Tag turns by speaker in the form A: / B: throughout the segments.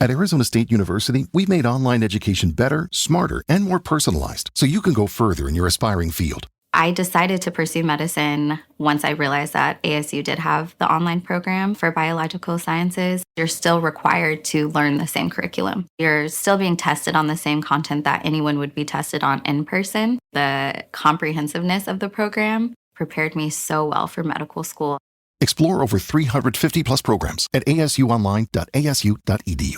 A: At Arizona State University, we've made online education better, smarter, and more personalized so you can go further in your aspiring field.
B: I decided to pursue medicine once I realized that ASU did have the online program for biological sciences. You're still required to learn the same curriculum. You're still being tested on the same content that anyone would be tested on in person. The comprehensiveness of the program prepared me so well for medical school.
A: Explore over 350 plus programs at asuonline.asu.edu.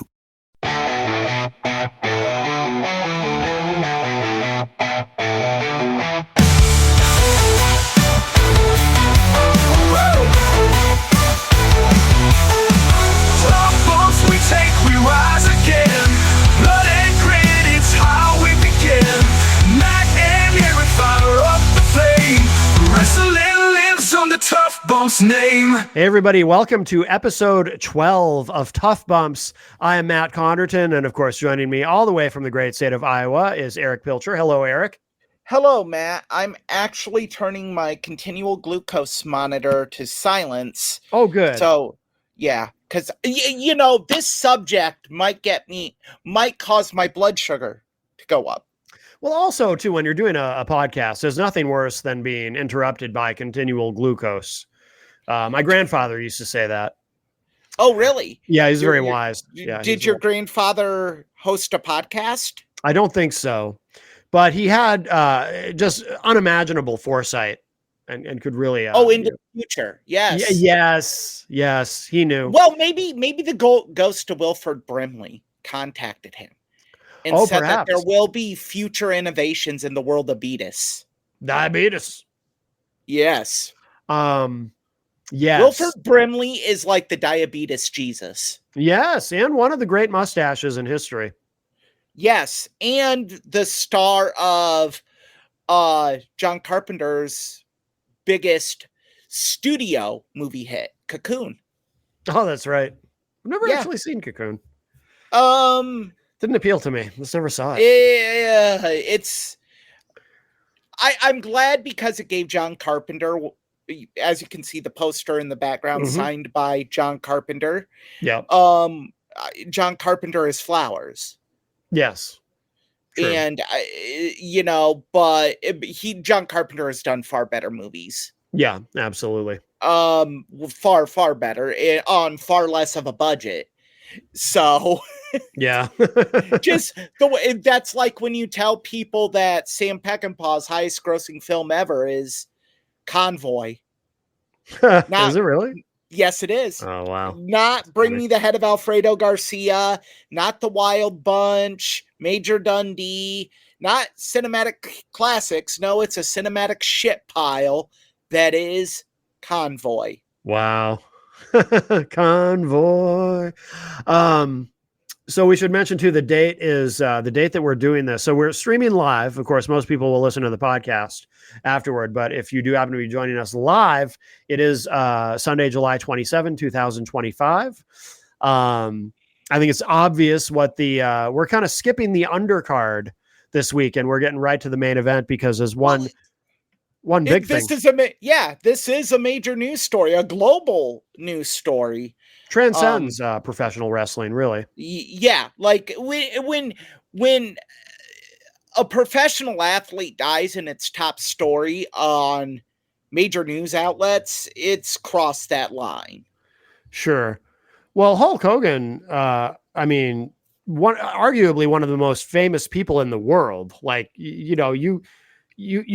C: Name. Hey everybody, welcome to episode 12 of Tough Bumps. I am Matt Conderton, and of course joining me all the way from the great state of Iowa is Eric Pilcher. Hello, Eric.
D: Hello, Matt. I'm actually turning my continual glucose monitor to silence.
C: Oh, good.
D: So, yeah, because, you know, this subject might cause my blood sugar to go up.
C: Well, also, too, when you're doing a podcast, there's nothing worse than being interrupted by continual glucose. My grandfather used to say that.
D: Oh, really?
C: Yeah, he's very wise. Yeah,
D: did your grandfather host a podcast?
C: I don't think so, but he had just unimaginable foresight and could really.
D: Into the future. Yes.
C: Yes, he knew.
D: Well, maybe the ghost of Wilford Brimley contacted him and said
C: perhaps.
D: that there will be future innovations in the world of
C: diabetes.
D: Yes.
C: Yes.
D: Wilford Brimley is like the diabetes Jesus.
C: Yes, and one of the great mustaches in history.
D: Yes, and the star of John Carpenter's biggest studio movie hit, Cocoon.
C: Oh, that's right. I've never actually seen Cocoon. Didn't appeal to me. Just never saw it.
D: I'm glad because it gave John Carpenter, as you can see the poster in the background, signed by John Carpenter.
C: Yeah.
D: John Carpenter is flowers.
C: Yes. True.
D: And John Carpenter has done far better movies.
C: Yeah, absolutely.
D: Far better on far less of a budget. So
C: yeah.
D: Just the way that's like when you tell people that Sam Peckinpah's highest grossing film ever is Convoy.
C: Is it really?
D: Yes, it is.
C: Oh, wow.
D: Not Bring Me the Head of Alfredo Garcia, not The Wild Bunch, Major Dundee, not cinematic classics. No, it's a cinematic shit pile that is Convoy.
C: Wow. Convoy. So we should mention too, the date is the date that we're doing this. So we're streaming live. Of course, most people will listen to the podcast afterward, but if you do happen to be joining us live, it is Sunday, July 27, 2025. I think it's obvious what we're kind of skipping the undercard this week, and we're getting right to the main event because there's one big thing.
D: This is a major news story, a global news story.
C: Transcends professional wrestling, really.
D: Yeah, like when a professional athlete dies and it's top story on major news outlets, it's crossed that line.
C: Sure. Well, Hulk Hogan, arguably one of the most famous people in the world. Like, you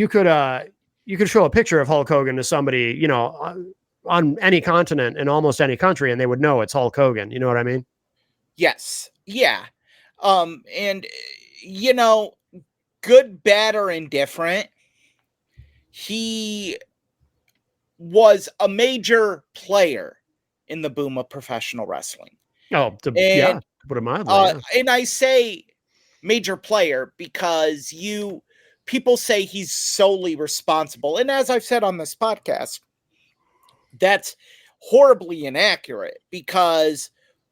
C: could show a picture of Hulk Hogan to somebody, on any continent in almost any country, and they would know it's Hulk Hogan. You know what I mean?
D: Yes. Yeah. Good, bad, or indifferent, he was a major player in the boom of professional wrestling.
C: Put it mildly.
D: And I say major player because people say he's solely responsible. And as I've said on this podcast, that's horribly inaccurate because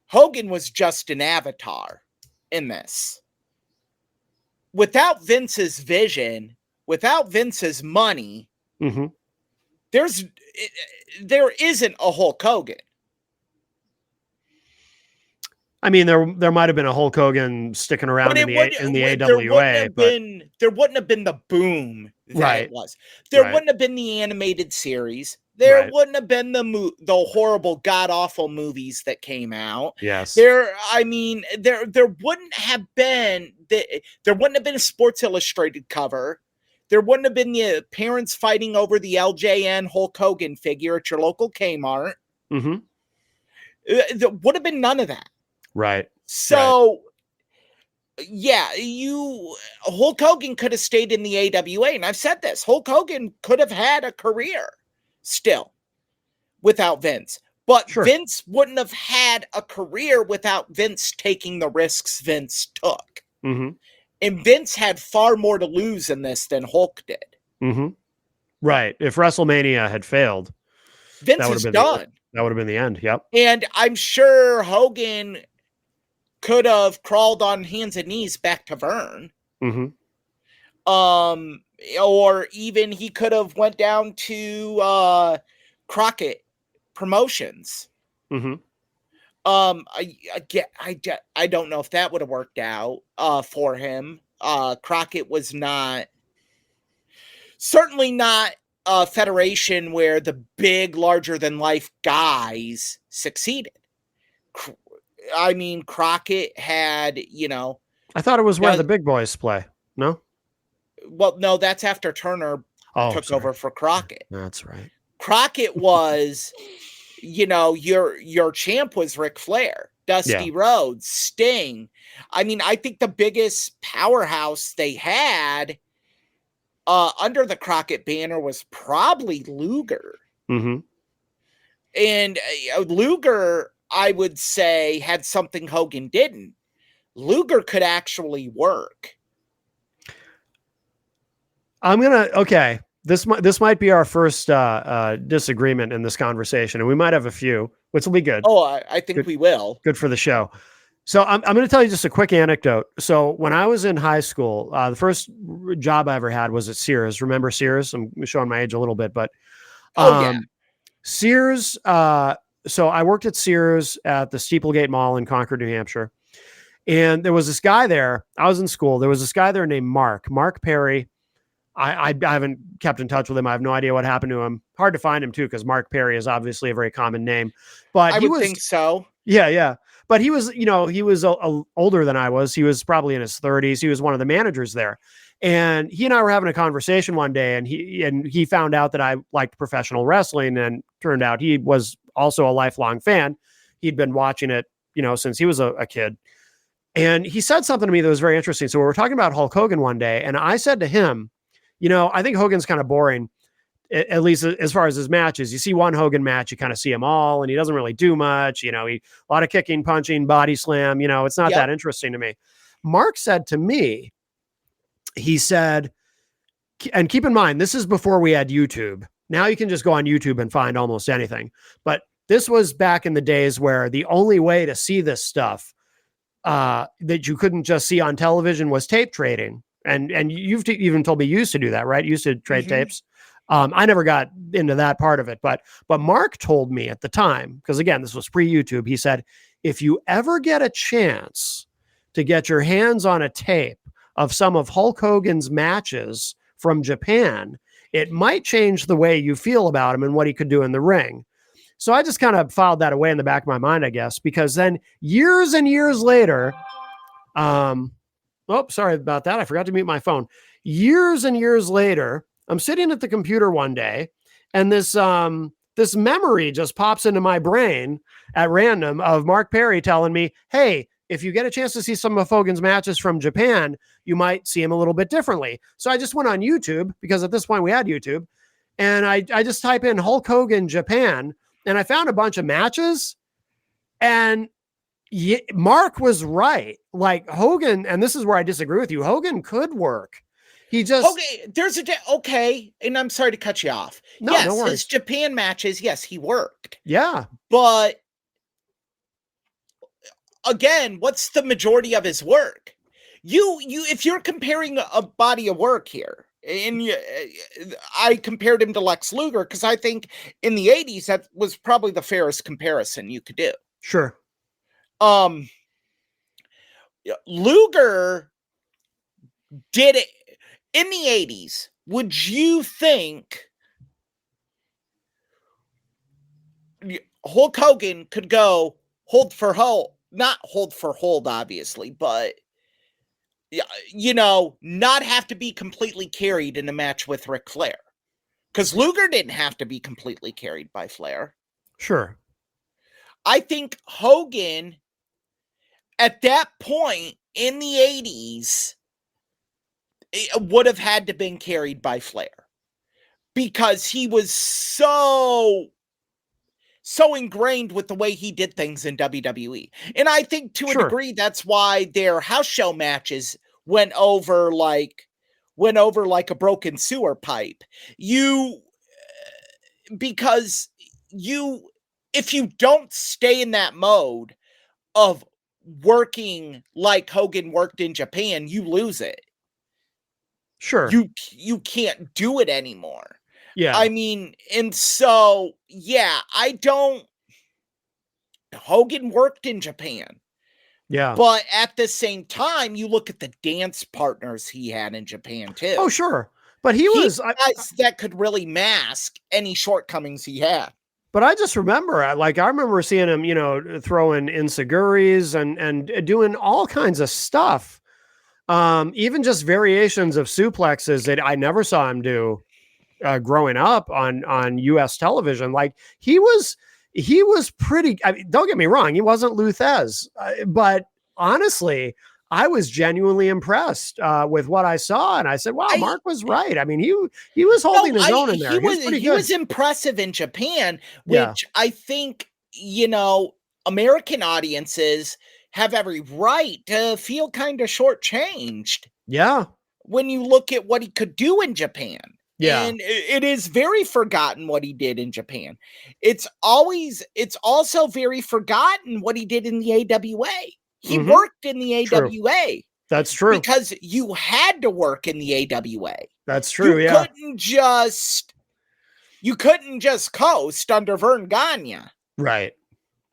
D: Hogan was just an avatar in this. Without Vince's vision, without Vince's money, there isn't a Hulk Hogan.
C: I mean, there might have been a Hulk Hogan sticking around
D: But
C: in the
D: there wouldn't
C: AWA,
D: have
C: but
D: been the boom that
C: right,
D: it was. There
C: right,
D: wouldn't have been the animated series. There
C: right.
D: wouldn't have been the horrible, god awful movies that came out.
C: Yes.
D: There wouldn't have been a Sports Illustrated cover. There wouldn't have been the parents fighting over the LJN Hulk Hogan figure at your local Kmart.
C: Mm-hmm.
D: There would have been none of that.
C: Right.
D: So, yeah, Hulk Hogan could have stayed in the AWA, and I've said this. Hulk Hogan could have had a career still without Vince, but
C: Sure.
D: Vince wouldn't have had a career without Vince taking the risks Vince took.
C: Mm-hmm.
D: And Vince had far more to lose in this than Hulk did.
C: Mm-hmm. Right. If WrestleMania had failed,
D: Vince is done.
C: That would have been the end. Yep.
D: And I'm sure Hogan could have crawled on hands and knees back to Vern.
C: Mm-hmm.
D: Or even he could have went down to Crockett Promotions.
C: Mm-hmm.
D: I don't know if that would have worked out for him. Crockett was certainly not a federation where the big, larger than life guys succeeded. I mean, Crockett had,
C: I thought it was where the big boys play. No?
D: Well, no, that's after Turner took over for Crockett.
C: That's right.
D: Crockett was, your champ was Ric Flair, Dusty Rhodes, Sting. I mean, I think the biggest powerhouse they had under the Crockett banner was probably Luger.
C: Mm-hmm.
D: And Luger, I would say, had something Hogan didn't. Luger could actually work.
C: Okay. This might be our first disagreement in this conversation, and we might have a few, which will be good.
D: Oh, I think we will.
C: Good for the show. So I'm going to tell you just a quick anecdote. So when I was in high school, the first job I ever had was at Sears. Remember Sears? I'm showing my age a little bit, but Sears. So I worked at Sears at the Steeplegate Mall in Concord, New Hampshire. And there was this guy there. I was in school. There was this guy there named Mark Perry. I haven't kept in touch with him. I have no idea what happened to him. Hard to find him too, because Mark Perry is obviously a very common name. But
D: I would think so.
C: Yeah. But he was, he was older than I was. He was probably in his 30s. He was one of the managers there. And he and I were having a conversation one day, and he found out that I liked professional wrestling, and turned out he was also a lifelong fan. He'd been watching it, since he was a kid. And he said something to me that was very interesting. So we were talking about Hulk Hogan one day, and I said to him, I think Hogan's kind of boring, at least as far as his matches. You see one Hogan match, you kind of see them all, and he doesn't really do much. A lot of kicking, punching, body slam. It's not that interesting to me. Mark said to me, he said, and keep in mind, this is before we had YouTube. Now you can just go on YouTube and find almost anything. But this was back in the days where the only way to see this stuff that you couldn't just see on television was tape trading. And you've even told me you used to do that, right? You used to trade tapes. I never got into that part of it, but Mark told me at the time, because again, this was pre-YouTube. He said, if you ever get a chance to get your hands on a tape of some of Hulk Hogan's matches from Japan, it might change the way you feel about him and what he could do in the ring. So I just kind of filed that away in the back of my mind, I guess, because then years and years later, sorry about that. I forgot to mute my phone. Years and years later, I'm sitting at the computer one day, and this memory just pops into my brain at random of Mark Perry telling me, hey, if you get a chance to see some of Hogan's matches from Japan, you might see him a little bit differently. So I just went on YouTube, because at this point we had YouTube, and I just type in Hulk Hogan Japan, and I found a bunch of matches, and Mark was right. Like Hogan, and this is where I disagree with you, Hogan could work. He just
D: and I'm sorry to cut you off.
C: No,
D: yes,
C: no worries.
D: His Japan matches, yes, he worked.
C: Yeah,
D: but again, what's the majority of his work? If you're comparing a body of work here, and I compared him to Lex Luger because I think in the 80s that was probably the fairest comparison you could do.
C: Sure.
D: Luger did it in the 80s. Would you think Hulk Hogan could go hold for hold, not hold for hold, obviously, but not have to be completely carried in a match with Ric Flair? Because Luger didn't have to be completely carried by Flair.
C: Sure.
D: I think Hogan, at that point in the 80s, would have had to been carried by Flair. Because he was so ingrained with the way he did things in WWE. And I think to a degree, that's why their house show matches went over like a broken sewer pipe. Because if you don't stay in that mode of working like Hogan worked in Japan, you lose it.
C: Sure.
D: You can't do it anymore.
C: Yeah.
D: I mean, and so, yeah, Hogan worked in Japan.
C: Yeah.
D: But at the same time, you look at the dance partners he had in Japan too.
C: Oh, sure. But he was
D: guys that could really mask any shortcomings he had.
C: But I just remember, I remember seeing him, throwing insiguris and doing all kinds of stuff. Even just variations of suplexes that I never saw him do growing up on US television. Like he was pretty, don't get me wrong, he wasn't Lou Thez, but honestly, I was genuinely impressed with what I saw, and I said, "Wow, Mark was right." I mean, he was holding his own in there.
D: He was impressive in Japan, which I think American audiences have every right to feel kind of shortchanged.
C: Yeah,
D: when you look at what he could do in Japan.
C: Yeah.
D: And it is very forgotten what he did in Japan. It's also very forgotten what he did in the AWA. He worked in the AWA.
C: True. That's true.
D: Because you had to work in the AWA.
C: That's true.
D: You couldn't just coast under Vern Gagne.
C: Right.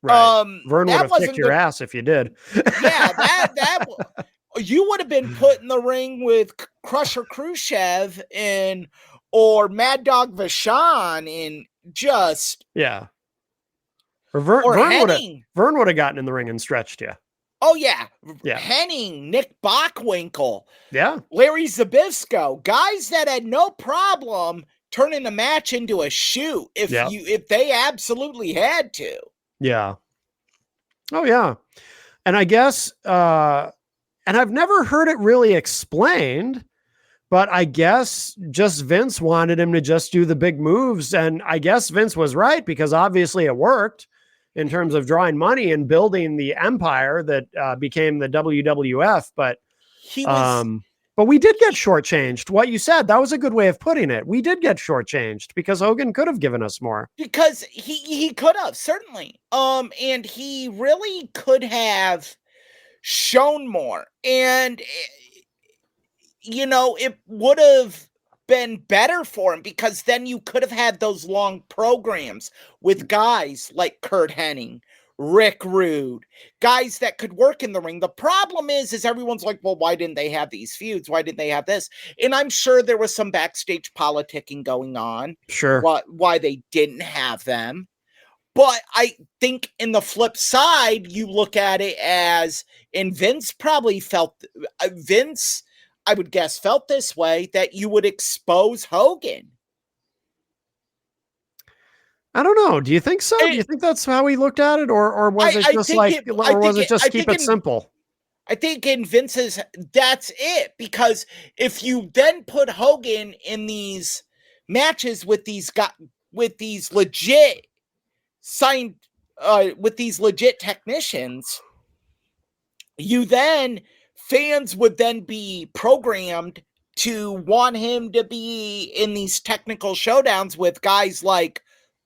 C: Vern would have kicked your ass if you did.
D: Yeah, that you would have been put in the ring with Crusher Khrushchev or Mad Dog Vachon in just
C: Or Vern would have gotten in the ring and stretched you.
D: Oh yeah. Henning, Nick Bockwinkel, Larry Zbyszko, guys that had no problem turning a match into a shoot if they absolutely had to.
C: Yeah. Oh yeah. And I guess and I've never heard it really explained, but I guess just Vince wanted him to just do the big moves. And I guess Vince was right, because obviously it worked in terms of drawing money and building the empire that became the WWF. But we did get shortchanged. What you said, that was a good way of putting it. We did get shortchanged because Hogan could have given us more.
D: Because he could have, certainly. And he really could have shown more, and it would have been better for him, because then you could have had those long programs with guys like Curt Hennig, Rick Rude, guys that could work in the ring. The problem is everyone's like, well, why didn't they have these feuds? Why didn't they have this? And I'm sure there was some backstage politicking going on.
C: Sure.
D: Why they didn't have them. But I think in the flip side, you look at it as, and Vince probably felt, I would guess, felt this way, that you would expose Hogan.
C: I don't know. Do you think so? Do you think that's how he looked at it? Or was it just keep it simple?
D: I think in Vince's, that's it. Because if you then put Hogan in these matches with these legit technicians, fans would then be programmed to want him to be in these technical showdowns with guys like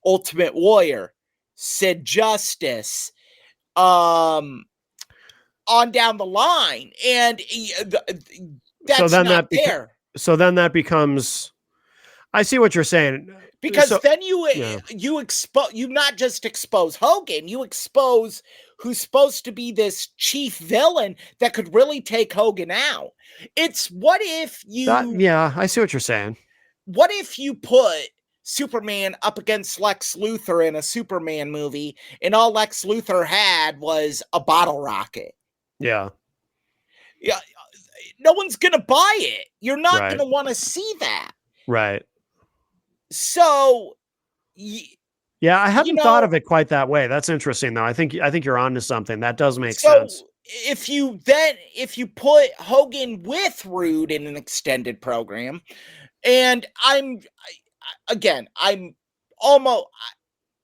D: Ultimate Warrior, Sid Justice, on down the line. And that's not there.
C: So then that becomes, I see what you're saying.
D: Because then you not just expose Hogan, you expose who's supposed to be this chief villain that could really take Hogan out. It's what if
C: yeah, I see what you're saying.
D: What if you put Superman up against Lex Luthor in a Superman movie, and all Lex Luthor had was a bottle rocket?
C: Yeah.
D: Yeah, no one's gonna buy it. You're not
C: Right.
D: gonna want to see that.
C: Right.
D: So,
C: yeah, I hadn't thought of it quite that way. That's interesting, though. I think you're onto something. That does make sense.
D: If you put Hogan with Rude in an extended program, and I'm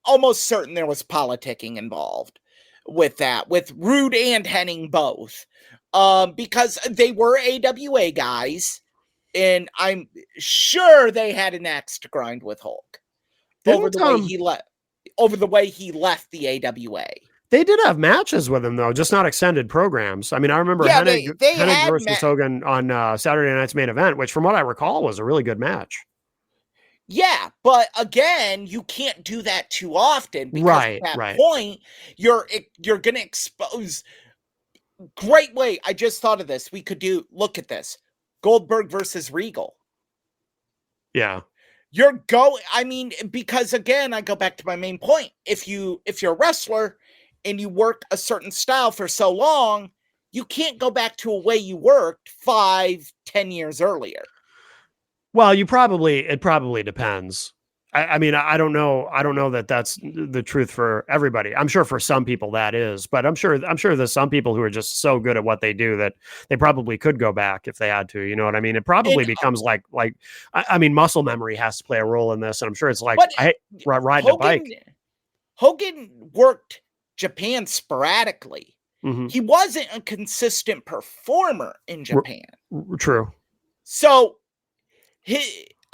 D: almost certain there was politicking involved with that, with Rude and Henning both, because they were AWA guys, and I'm sure they had an axe to grind with Hulk over the way he left the AWA.
C: They did have matches with him, though, just not extended programs. I mean, I remember Hennig versus Hogan on Saturday Night's Main Event, which, from what I recall, was a really good match.
D: Yeah, but again, you can't do that too often, because at that point, you're going to expose. Great way. I just thought of this. We could look at this. Goldberg versus Regal.
C: Yeah.
D: Because again, I go back to my main point. If you're a wrestler and you work a certain style for so long, you can't go back to a way you worked 5-10 years earlier.
C: Well, it probably depends. I mean, I don't know that that's the truth for everybody. I'm sure for some people that is, but I'm sure there's some people who are just so good at what they do that they probably could go back if they had to. You know what I mean? It probably becomes like I mean, muscle memory has to play a role in this, and I'm sure it's like riding a bike.
D: Hogan worked Japan sporadically.
C: Mm-hmm.
D: He wasn't a consistent performer in Japan.
C: True.
D: So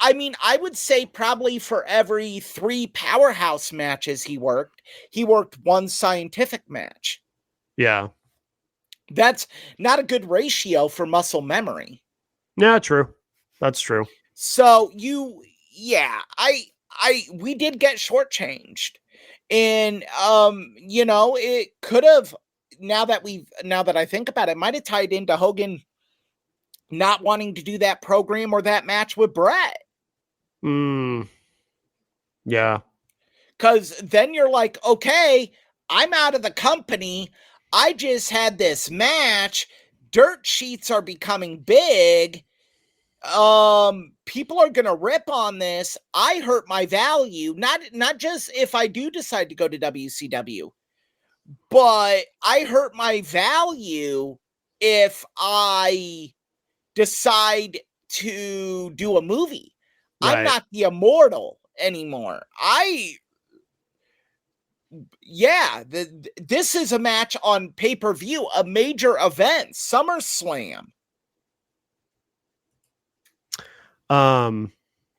D: I would say probably for every 3 powerhouse matches he worked 1 scientific match.
C: Yeah.
D: That's not a good ratio for muscle memory.
C: Yeah, true. That's true.
D: So we did get shortchanged. And it could have, now that I think about it, might have tied into Hogan not wanting to do that program or that match with Brett.
C: Yeah.
D: Because then you're like, okay, I'm out of the company. I just had this match. Dirt sheets are becoming big. People are gonna rip on this. I hurt my value. Not just if I do decide to go to WCW, but I hurt my value if I decide to do a movie. Right. I'm not the Immortal anymore. This is a match on pay-per-view, a major event, SummerSlam.
C: I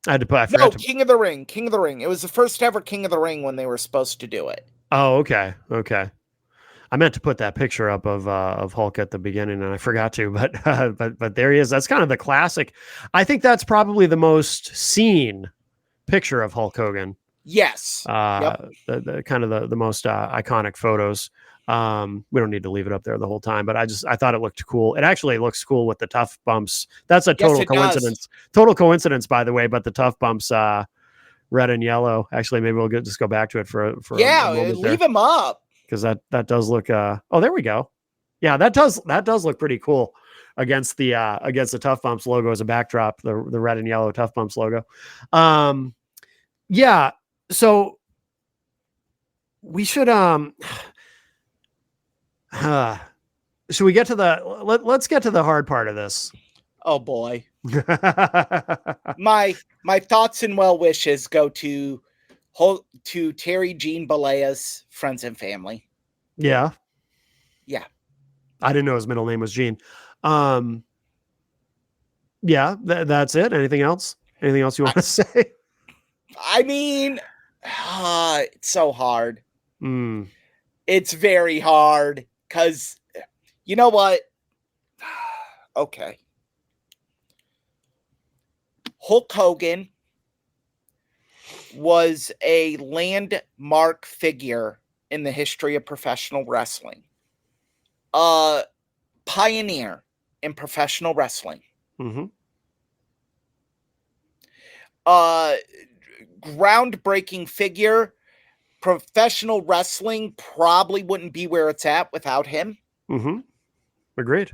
C: had to put.
D: King of the Ring. King of the Ring. It was the first ever King of the Ring when they were supposed to do it.
C: Oh, okay. I meant to put that picture up of Hulk at the beginning, and I forgot to. But there he is. That's kind of the classic. I think that's probably the most seen picture of Hulk Hogan.
D: Yes.
C: The kind of the most iconic photos. We don't need to leave it up there the whole time, but I thought it looked cool. It actually looks cool with the tough bumps. That's a total coincidence. Does. Total coincidence, by the way. But the tough bumps, red and yellow. Actually, maybe we'll just go back to it for a moment
D: leave them up
C: because that does look. Oh, there we go. Yeah, that does look pretty cool against the Tough Bumps logo as a backdrop. The red and yellow Tough Bumps logo. Yeah. So we should should we get to let's get to the hard part of this.
D: Oh boy. my thoughts and well wishes go to Terry Jean Balea's friends and family.
C: Yeah.
D: I
C: didn't know his middle name was Gene. Yeah, that's it. Anything else you want to say?
D: I mean, it's so hard. It's very hard because you know what? Okay. Hulk Hogan was a landmark figure in the history of professional wrestling. A pioneer in professional wrestling.
C: Mm-hmm.
D: Groundbreaking figure. Professional wrestling probably wouldn't be where it's at without him.
C: Mm-hmm. Agreed.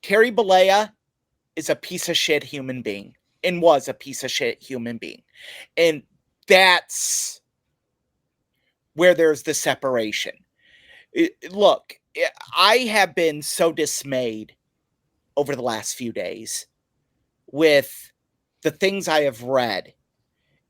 D: Terry Bollea is a piece of shit human being and was a piece of shit human being. And that's where there's the separation. Look, I have been so dismayed over the last few days with the things I have read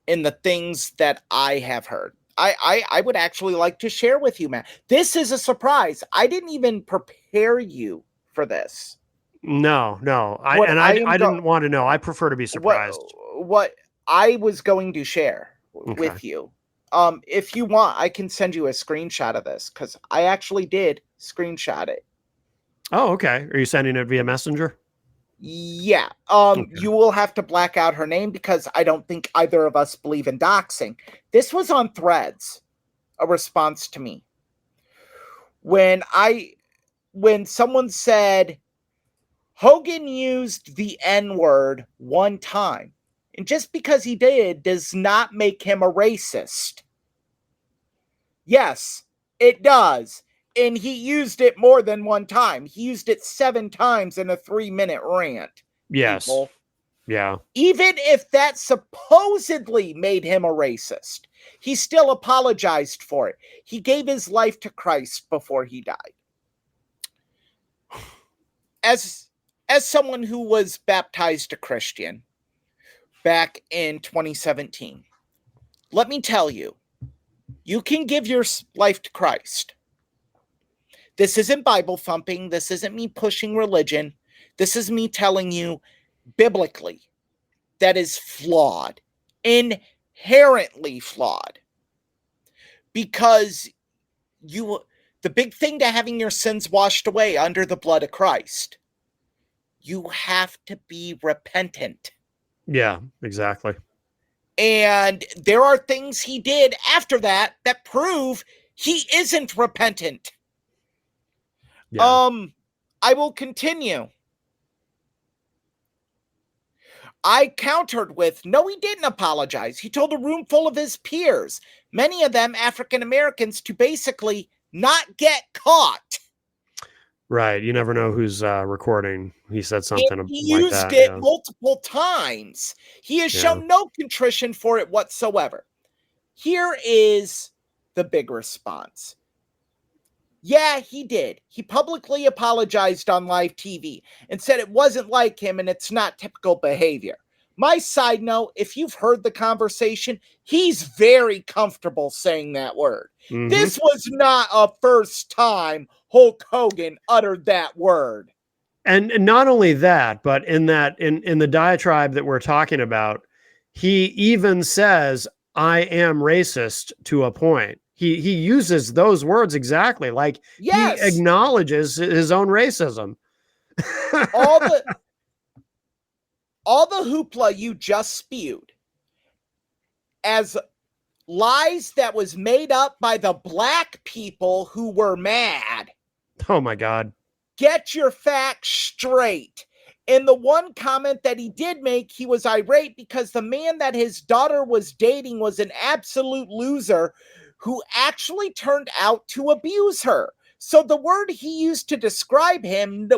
D: and the things that I have heard. I would actually like to share with you, Matt. This is a surprise. I didn't even prepare you for this.
C: No. I
D: I
C: didn't want to know. I prefer to be surprised.
D: What I was going to share with
C: Okay.
D: you. If you want, I can send you a screenshot of this because I actually did screenshot it.
C: Oh, okay. Are you sending it via Messenger?
D: Yeah.
C: Okay.
D: You will have to black out her name because I don't think either of us believe in doxing. This was on Threads, a response to me. When someone said Hogan used the N-word one time, and just because he did does not make him a racist. Yes, it does. And he used it more than one time. He used it 7 times in a 3-minute rant.
C: Yes.
D: People.
C: Yeah.
D: Even if that supposedly made him a racist, he still apologized for it. He gave his life to Christ before he died. As someone who was baptized a Christian back in 2017, let me tell you, you can give your life to Christ. This isn't Bible thumping. This isn't me pushing religion. This is me telling you biblically that is flawed, inherently flawed. Because the big thing to having your sins washed away under the blood of Christ, you have to be repentant.
C: Yeah, exactly.
D: And there are things he did after that prove he isn't repentant.
C: Yeah.
D: I will continue. I countered with, no, he didn't apologize. He told a room full of his peers, many of them African Americans, to basically not get caught.
C: Right. You never know who's recording. He said something
D: And he
C: like
D: used
C: that.
D: it
C: Yeah.
D: multiple times. He has
C: Yeah.
D: shown no contrition for it whatsoever. Here is the big response. Yeah, he did. He publicly apologized on live TV and said it wasn't like him and it's not typical behavior. My side note, if you've heard the conversation, he's very comfortable saying that word.
C: Mhm.
D: This was not a first time Hulk Hogan uttered that word.
C: And not only that, but in the diatribe that we're talking about, he even says, "I am racist" to a point. He uses those words exactly. Like
D: Yes.
C: he acknowledges his own racism.
D: all the hoopla you just spewed as lies that was made up by the black people who were mad.
C: Oh my God.
D: Get your facts straight. In the one comment that he did make, he was irate because the man that his daughter was dating was an absolute loser who actually turned out to abuse her. So the word he used to describe him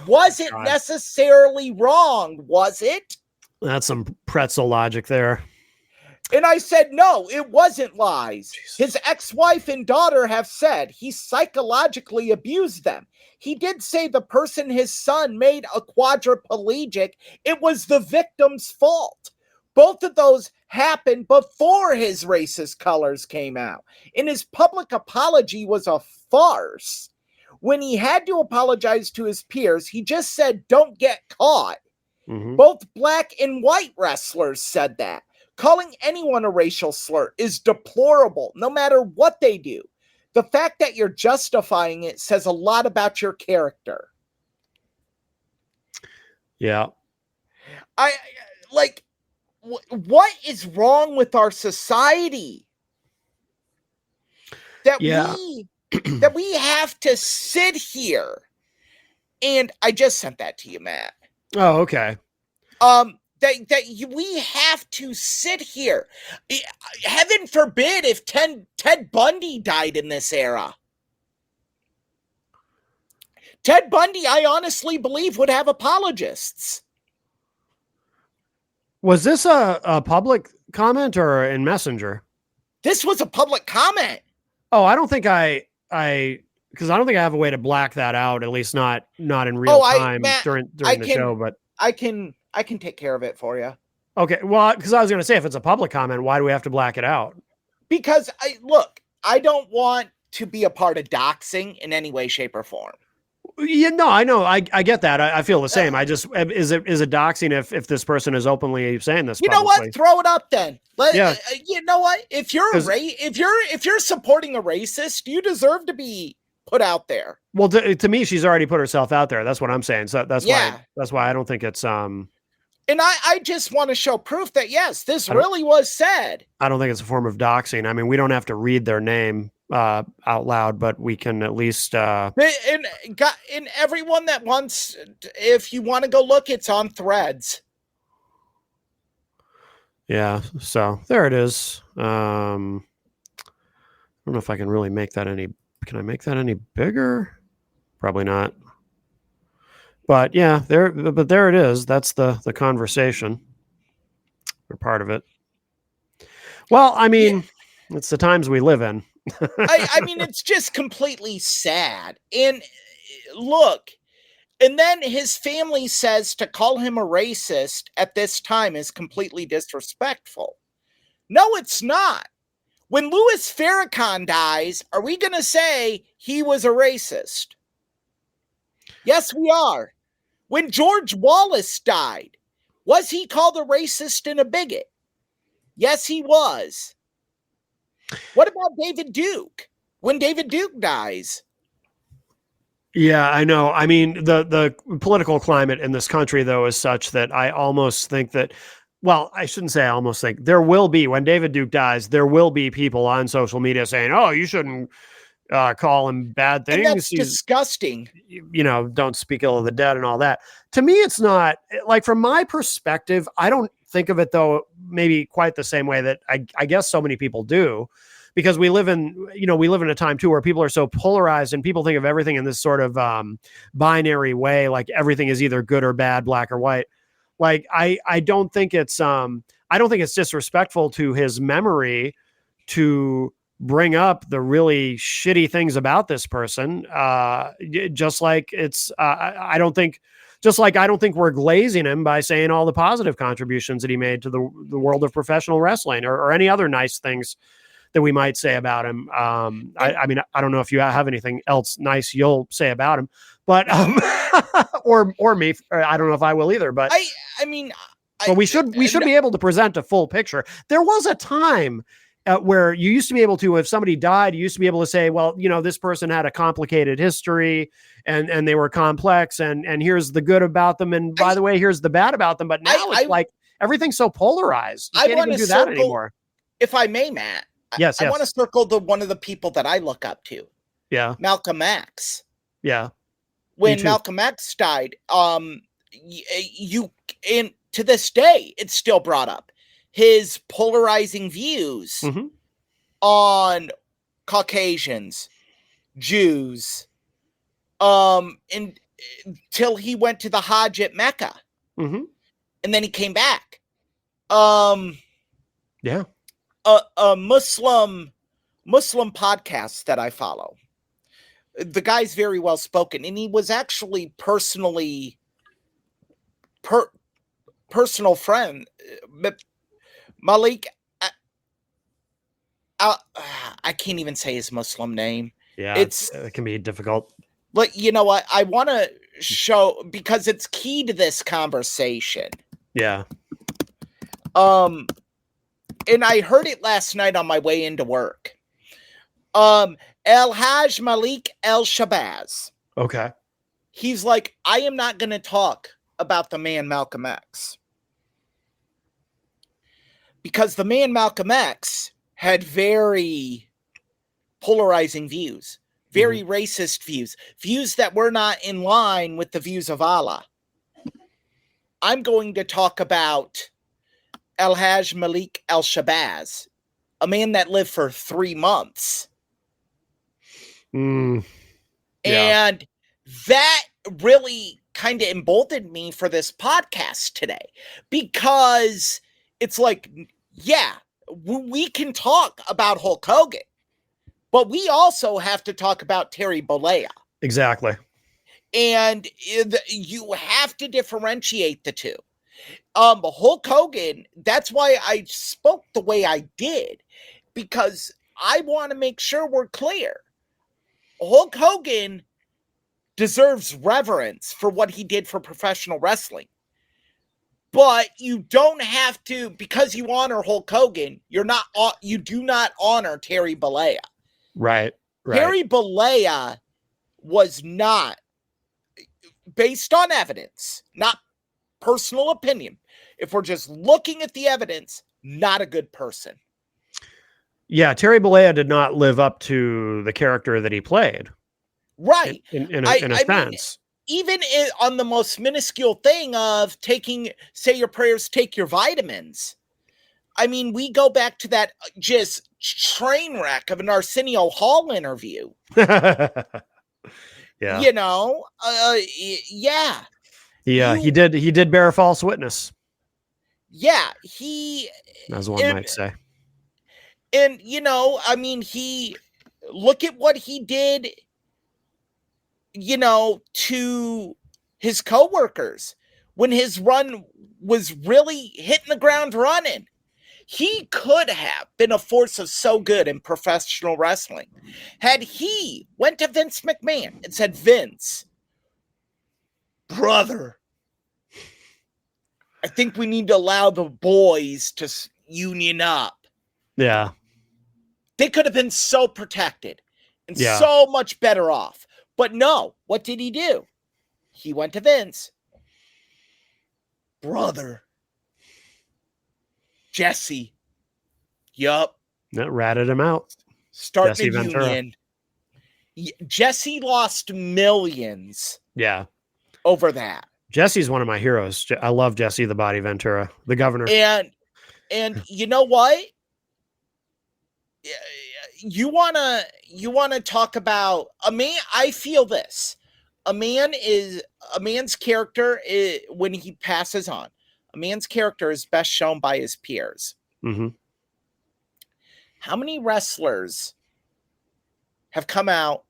D: wasn't necessarily wrong, was it?
C: That's some pretzel logic there.
D: And I said, no, it wasn't lies. His ex-wife and daughter have said he psychologically abused them. He did say the person his son made a quadriplegic, it was the victim's fault. Both of those happened before his racist colors came out. And his public apology was a farce. When he had to apologize to his peers, he just said, don't get caught.
C: Mhm.
D: Both black and white wrestlers said that. Calling anyone a racial slur is deplorable, no matter what they do. The fact that you're justifying it says a lot about your character.
C: Yeah.
D: What is wrong with our society? that
C: Yeah.
D: we have to sit here. And I just sent that to you, Matt.
C: Oh, okay.
D: We have to sit here. Heaven forbid if Ted Bundy died in this era. Ted Bundy, I honestly believe, would have apologists.
C: Was this a public comment or in Messenger?
D: This was a public comment.
C: Oh, I don't think because I don't think I have a way to black that out, at least not in real time
D: Matt,
C: during the show. But
D: I can take care of it for you.
C: Okay, well, because I was going to say, if it's a public comment, why do we have to black it out?
D: Because I don't want to be a part of doxing in any way, shape, or form.
C: Yeah, no, I know. I get that. I feel the same. I just, is it doxing if this person is openly saying this?
D: You know what? Throw it up then. You know what? If you're if you're supporting a racist, you deserve to be put out there.
C: Well, to me, she's already put herself out there. That's what I'm saying. So that's why I don't think it's
D: And I just want to show proof that yes, this really was said.
C: I don't think it's a form of doxing. I mean, we don't have to read their name out loud, but we can at least and
D: everyone that wants, if you want to go look, it's on Threads.
C: Yeah, so there it is. I don't know if I can really make that any. Can I make that any bigger? Probably not. But yeah, there it is. That's the conversation, or part of it. Well, I mean, it's the times we live in.
D: I mean, it's just completely sad. And look, and then his family says to call him a racist at this time is completely disrespectful. No, it's not. When Louis Farrakhan dies, are we going to say he was a racist? Yes, we are. When George Wallace died, was he called a racist and a bigot? Yes, he was. What about David Duke? When David Duke dies?
C: Yeah, I know. I mean, the political climate in this country, though, is such that I almost think that, well, I shouldn't say I almost think, there will be, when David Duke dies, there will be people on social media saying, oh, you shouldn't call him bad things.
D: And that's disgusting.
C: You know, don't speak ill of the dead and all that. To me, it's not, like, from my perspective, I don't think of it, though, maybe quite the same way that I guess so many people do, because we live in a time too where people are so polarized and people think of everything in this sort of binary way, like everything is either good or bad, black or white. Like I don't think it's disrespectful to his memory to bring up the really shitty things about this person. Just like I don't think we're glazing him by saying all the positive contributions that he made to the world of professional wrestling or any other nice things that we might say about him. I mean, I don't know if you have anything else nice you'll say about him, but or me. I don't know if I will either. But we should be able to present a full picture. There was a time where you used to be able to, if somebody died, you used to be able to say, well, you know, this person had a complicated history and they were complex and here's the good about them. And by the way, here's the bad about them. But now it's like everything's so polarized. You can't even do that anymore.
D: If I may, Matt.
C: Yes.
D: I want to circle one of the people that I look up to.
C: Yeah.
D: Malcolm X.
C: Yeah.
D: When Malcolm X died, to this day, it's still brought up. His polarizing views on Caucasians, Jews, until he went to the Hajj at Mecca. And then he came back.
C: Yeah.
D: A Muslim podcast that I follow. The guy's very well spoken, and he was actually personal friend. Malik, I can't even say his Muslim name.
C: Yeah, it can be difficult.
D: But you know what? I want to show, because it's key to this conversation.
C: Yeah.
D: And I heard it last night on my way into work. El Haj Malik El Shabazz.
C: Okay.
D: He's like, I am not going to talk about the man Malcolm X. Because the man Malcolm X had very polarizing views, very racist views that were not in line with the views of Allah. I'm going to talk about Al-Hajj Malik Al-Shabazz, a man that lived for 3 months.
C: Yeah.
D: And that really kind of emboldened me for this podcast today, because it's like, yeah, we can talk about Hulk Hogan, but we also have to talk about Terry Bollea.
C: Exactly.
D: And you have to differentiate the two. Hulk Hogan, that's why I spoke the way I did, because I want to make sure we're clear. Hulk Hogan deserves reverence for what he did for professional wrestling. But you don't have to, because you honor Hulk Hogan, you do not honor Terry Bollea.
C: Right.
D: Terry Bollea was not, based on evidence, not personal opinion. If we're just looking at the evidence, not a good person.
C: Yeah, Terry Bollea did not live up to the character that he played.
D: Right.
C: In a sense.
D: Even on the most minuscule thing of say your prayers, take your vitamins. I mean, we go back to that just train wreck of an Arsenio Hall interview.
C: Yeah.
D: You know, yeah.
C: He did bear false witness.
D: Yeah,
C: as one might say.
D: And, you know, I mean, look at what he did, you know, to his coworkers when his run was really hitting the ground running. He could have been a force of so good in professional wrestling had he went to Vince McMahon and said, Vince, brother, I think we need to allow the boys to union up.
C: Yeah.
D: They could have been so protected and so much better off. But no, what did he do? He went to Vince. Brother. Jesse. Yup.
C: That ratted him out.
D: Starting a union. Jesse lost millions.
C: Yeah.
D: Over that.
C: Jesse's one of my heroes. I love Jesse the Body Ventura, the governor.
D: And you know what? You wanna talk about a man. I feel this. A man's character is, when he passes on, a man's character is best shown by his peers.
C: Mm-hmm.
D: How many wrestlers have come out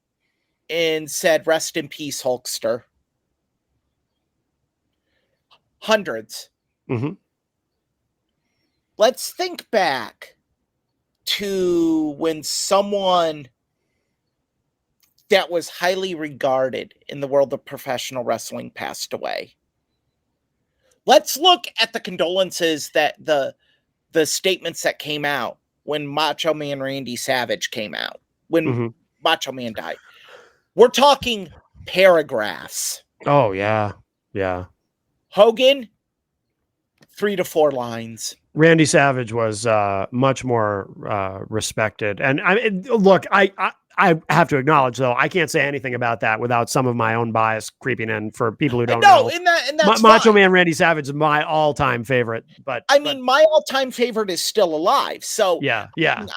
D: and said, "Rest in peace, Hulkster"? Hundreds.
C: Mm-hmm.
D: Let's think back to when someone that was highly regarded in the world of professional wrestling passed away. Let's look at the condolences that the statements that came out when Macho Man Randy Savage came out, when Macho Man died. We're talking paragraphs.
C: Oh, yeah. Yeah.
D: Hogan, 3 to 4 lines.
C: Randy Savage was much more respected. And look, I have to acknowledge, though, I can't say anything about that without some of my own bias creeping in for people who don't know.
D: And that's
C: Macho Man Randy Savage is my all-time favorite. But
D: my all-time favorite is still alive. So
C: yeah.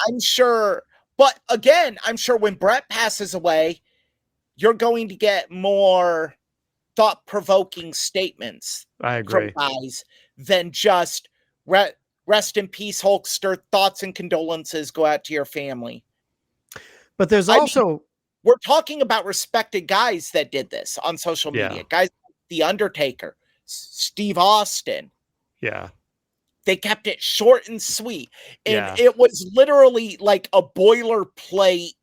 D: I'm sure. But again, I'm sure when Brett passes away, you're going to get more thought-provoking statements.
C: I agree.
D: From guys than just rest in peace, Hulkster. Thoughts and condolences go out to your family.
C: But there's also,
D: we're talking about respected guys that did this on social media. Guys like The Undertaker, Steve Austin.
C: Yeah.
D: They kept it short and sweet. And it was literally like a boilerplate,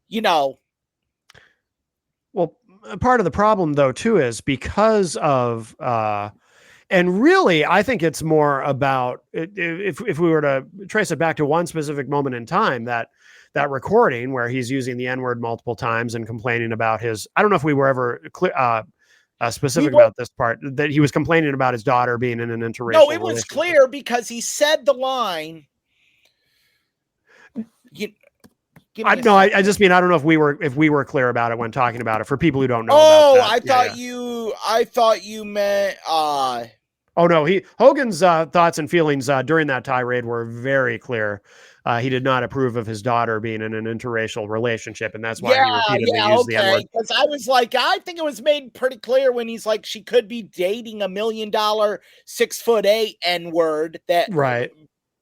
D: you know.
C: Well, part of the problem, though, too, is because of, and really, I think it's more about, if we were to trace it back to one specific moment in time, that recording where he's using the N-word multiple times and complaining about his, I don't know if we were ever specific about this part, that he was complaining about his daughter being in an interracial
D: No, it was clear because he said the line. You,
C: I just mean I don't know if we were clear about it when talking about it for people who don't know.
D: Oh,
C: about that.
D: I thought you meant.
C: Oh no, Hogan's thoughts and feelings during that tirade were very clear. He did not approve of his daughter being in an interracial relationship, and that's why he repeatedly used the N-word.
D: Because I was like, I think it was made pretty clear when he's like, she could be dating $1 million, 6'8" N-word. That
C: right?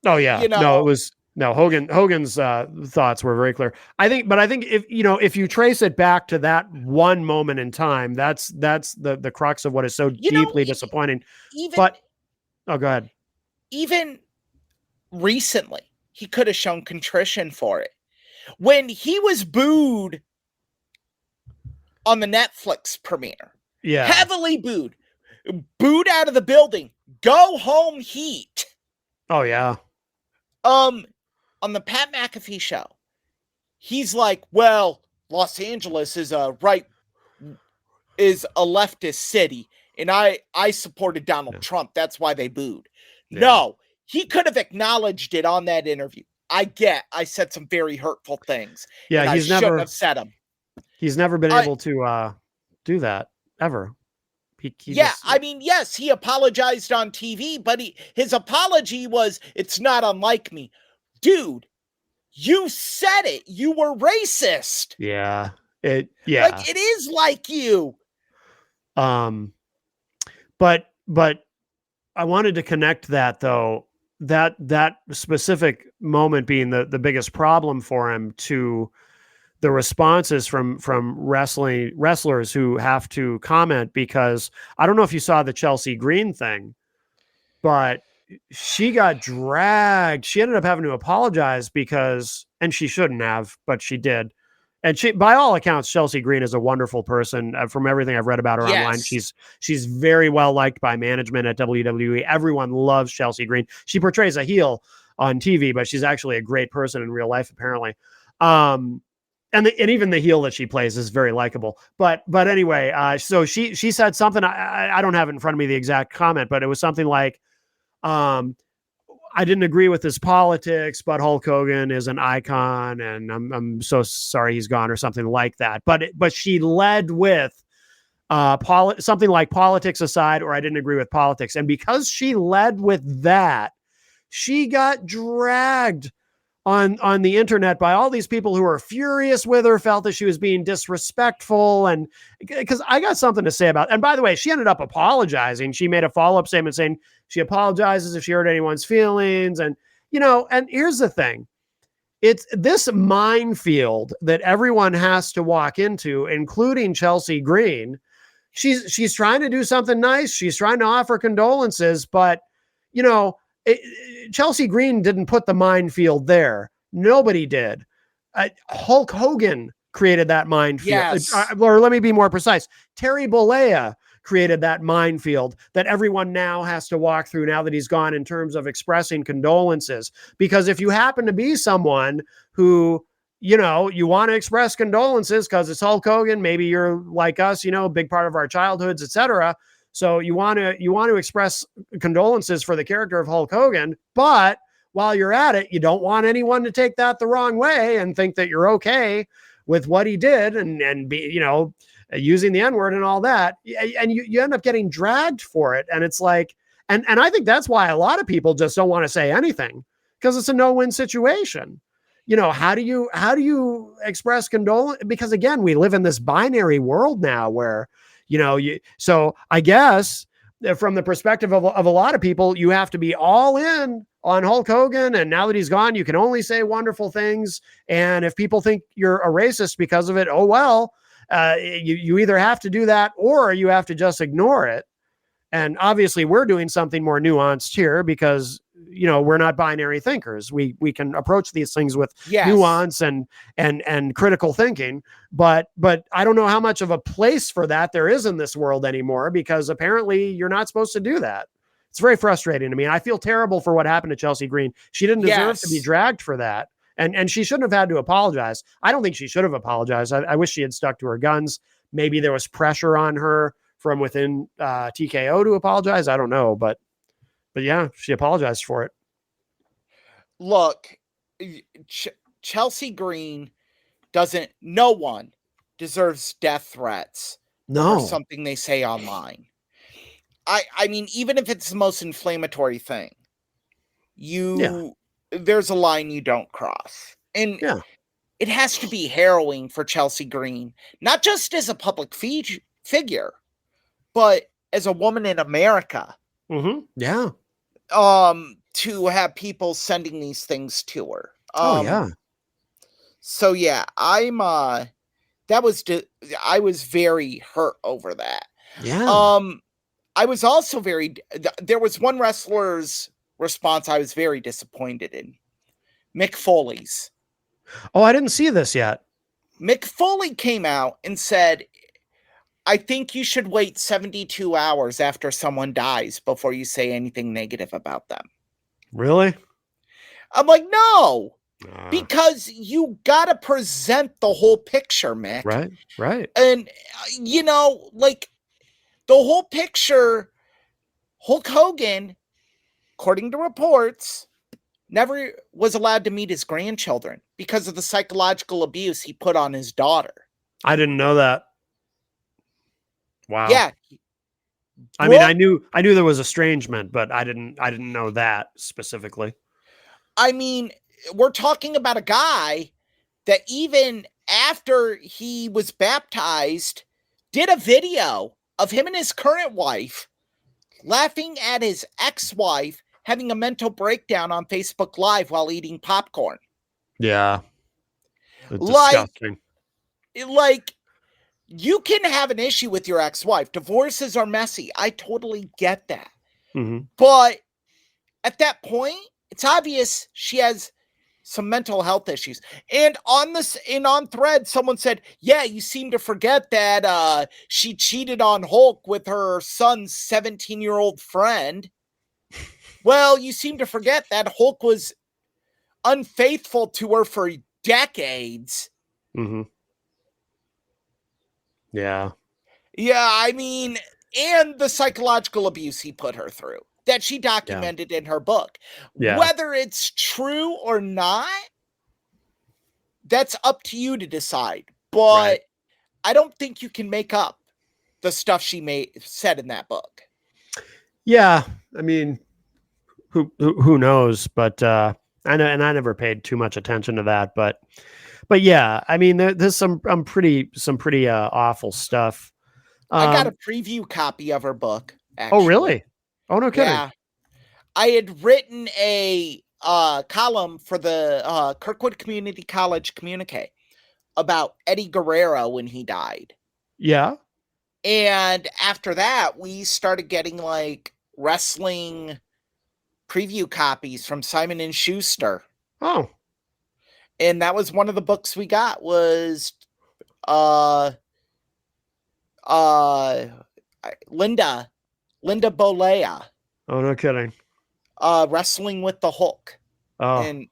C: Oh yeah, no, it was no Hogan's thoughts were very clear. I think if you trace it back to that one moment in time, that's the crux of what is so deeply disappointing. Go ahead.
D: Even recently, he could have shown contrition for it. When he was booed on the Netflix premiere, heavily booed out of the building, go home Heat.
C: Oh yeah.
D: On the Pat McAfee show, he's like, well, Los Angeles is a leftist city, and I supported Donald Trump. That's why they booed. Yeah. No, he could have acknowledged it on that interview. I said some very hurtful things.
C: Yeah,
D: I shouldn't have said them.
C: He's never been able to do that ever.
D: Yes, he apologized on TV, but his apology was, it's not unlike me. Dude, you said it. You were racist.
C: Yeah.
D: Like, it is like you.
C: But I wanted to connect that though, that specific moment being the biggest problem for him to the responses from wrestlers who have to comment, because I don't know if you saw the Chelsea Green thing, but she got dragged. She ended up having to apologize and she shouldn't have, but she did. And she, by all accounts, Chelsea Green is a wonderful person. From everything I've read about her online, she's very well liked by management at WWE. Everyone loves Chelsea Green. She portrays a heel on TV, but she's actually a great person in real life, apparently. And even the heel that she plays is very likable. But anyway, so she said something. I don't have it in front of me, the exact comment, but it was something like, I didn't agree with his politics, but Hulk Hogan is an icon, and I'm so sorry he's gone, or something like that. But she led with something like politics aside, or I didn't agree with politics. And because she led with that, she got dragged on the internet by all these people who were furious with her, felt that she was being disrespectful. And because I got something to say about, and by the way, she ended up apologizing. She made a follow-up statement saying she apologizes if she hurt anyone's feelings. And, and here's the thing. It's this minefield that everyone has to walk into, including Chelsea Green. She's trying to do something nice. She's trying to offer condolences, but, Chelsea Green didn't put the minefield there. Nobody did. Hulk Hogan created that minefield.
D: Yes.
C: Or let me be more precise. Terry Bollea created that minefield that everyone now has to walk through now that he's gone, in terms of expressing condolences. Because if you happen to be someone who, you want to express condolences because it's Hulk Hogan, maybe you're like us, a big part of our childhoods, etc. So you want to express condolences for the character of Hulk Hogan, but while you're at it, you don't want anyone to take that the wrong way and think that you're okay with what he did and be, using the N-word and all that. And you end up getting dragged for it. And it's like, and I think that's why a lot of people just don't want to say anything, because it's a no-win situation. How do you express condolence? Because again, we live in this binary world now where, so I guess from the perspective of a lot of people, you have to be all in on Hulk Hogan. And now that he's gone, you can only say wonderful things. And if people think you're a racist because of it, oh, well, you either have to do that or you have to just ignore it. And obviously we're doing something more nuanced here because, we're not binary thinkers. We can approach these things with nuance and critical thinking, but I don't know how much of a place for that there is in this world anymore, because apparently you're not supposed to do that. It's very frustrating to me. And I feel terrible for what happened to Chelsea Green. She didn't deserve to be dragged for that. And she shouldn't have had to apologize. I don't think she should have apologized. I wish she had stuck to her guns. Maybe there was pressure on her from within TKO to apologize. I don't know, but yeah, she apologized for it.
D: Look, Chelsea Green no one deserves death threats over
C: No.
D: something they say online. I mean, even if it's the most inflammatory thing, there's a line you don't cross. And
C: Yeah.
D: it has to be harrowing for Chelsea Green, not just as a public figure, but as a woman in America.
C: Yeah.
D: To have people sending these things to her.
C: Oh yeah.
D: So yeah, I was very hurt over that.
C: Yeah.
D: I was also there was one wrestler's response I was very disappointed in. Mick Foley's.
C: Oh, I didn't see this yet.
D: Mick Foley came out and said, I think you should wait 72 hours after someone dies before you say anything negative about them.
C: Really?
D: I'm like, no, because you got to present the whole picture, Mick.
C: Right.
D: And, like the whole picture, Hulk Hogan, according to reports, never was allowed to meet his grandchildren because of the psychological abuse he put on his daughter.
C: I didn't know that. Wow.
D: Yeah.
C: I mean, I knew there was estrangement, but I didn't know that specifically.
D: I mean, we're talking about a guy that even after he was baptized, did a video of him and his current wife laughing at his ex-wife having a mental breakdown on Facebook Live while eating popcorn.
C: Yeah. It's disgusting.
D: Like, you can have an issue with your ex-wife. Divorces are messy. I totally get that. But at that point, it's obvious she has some mental health issues. And on Thread, someone said, yeah, you seem to forget that she cheated on Hulk with her son's 17-year-old friend. Well, you seem to forget that Hulk was unfaithful to her for decades.
C: Yeah.
D: Yeah, I mean, and the psychological abuse he put her through that she documented in her book.
C: Yeah.
D: Whether it's true or not, that's up to you to decide. But I don't think you can make up the stuff she said in that book.
C: Yeah, I mean, who knows? But I know, and I never paid too much attention to that. But yeah, I mean, there's some pretty awful stuff.
D: I got a preview copy of her book. Actually.
C: Oh, really? Oh, no kidding.
D: Yeah, I had written a column for the Kirkwood Community College Communique about Eddie Guerrero when he died.
C: Yeah.
D: And after that, we started getting like wrestling preview copies from Simon and Schuster.
C: Oh.
D: And that was one of the books we got was Linda Bolea.
C: Oh, no kidding.
D: Wrestling with the Hulk.
C: Oh.
D: And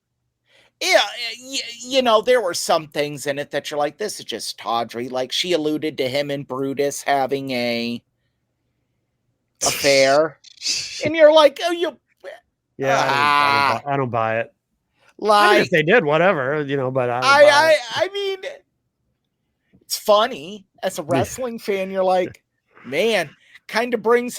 D: yeah, there were some things in it that you're like, this is just tawdry. Like she alluded to him and Brutus having a affair. And you're like, oh,
C: yeah, I don't buy it.
D: Like,
C: I mean, if they did, whatever, but
D: I mean, it's funny as a wrestling fan. You're like, man, kind of brings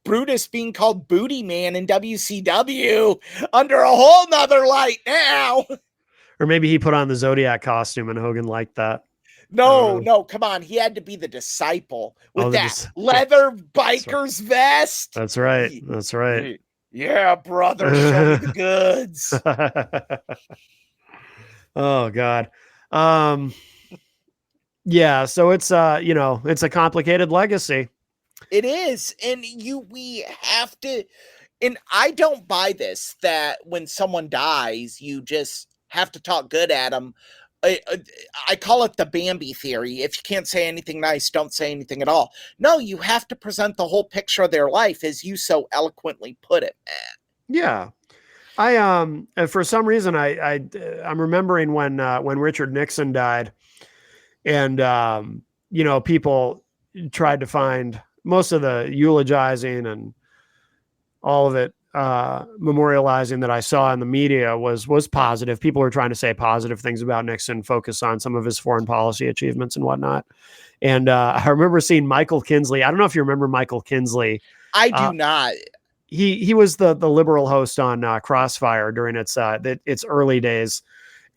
D: Brutus being called Booty Man in WCW under a whole nother light now.
C: Or maybe he put on the Zodiac costume and Hogan liked that.
D: No, come on. He had to be the disciple with leather biker's vest.
C: That's right. That's right.
D: Yeah, brother, show me the goods.
C: Oh, God. Yeah, so it's it's a complicated legacy.
D: It is. And we have to, and I don't buy this that when someone dies, you just have to talk good at them. I call it the Bambi theory. If you can't say anything nice, don't say anything at all. No, you have to present the whole picture of their life as you so eloquently put it, man.
C: Yeah. I for some reason I'm remembering when Richard Nixon died and people tried to find most of the eulogizing and all of it memorializing that I saw in the media was positive. People were trying to say positive things about Nixon, focus on some of his foreign policy achievements and whatnot. And I remember seeing Michael Kinsley. I don't know if you remember Michael Kinsley.
D: I do not.
C: He was the liberal host on Crossfire during its early days.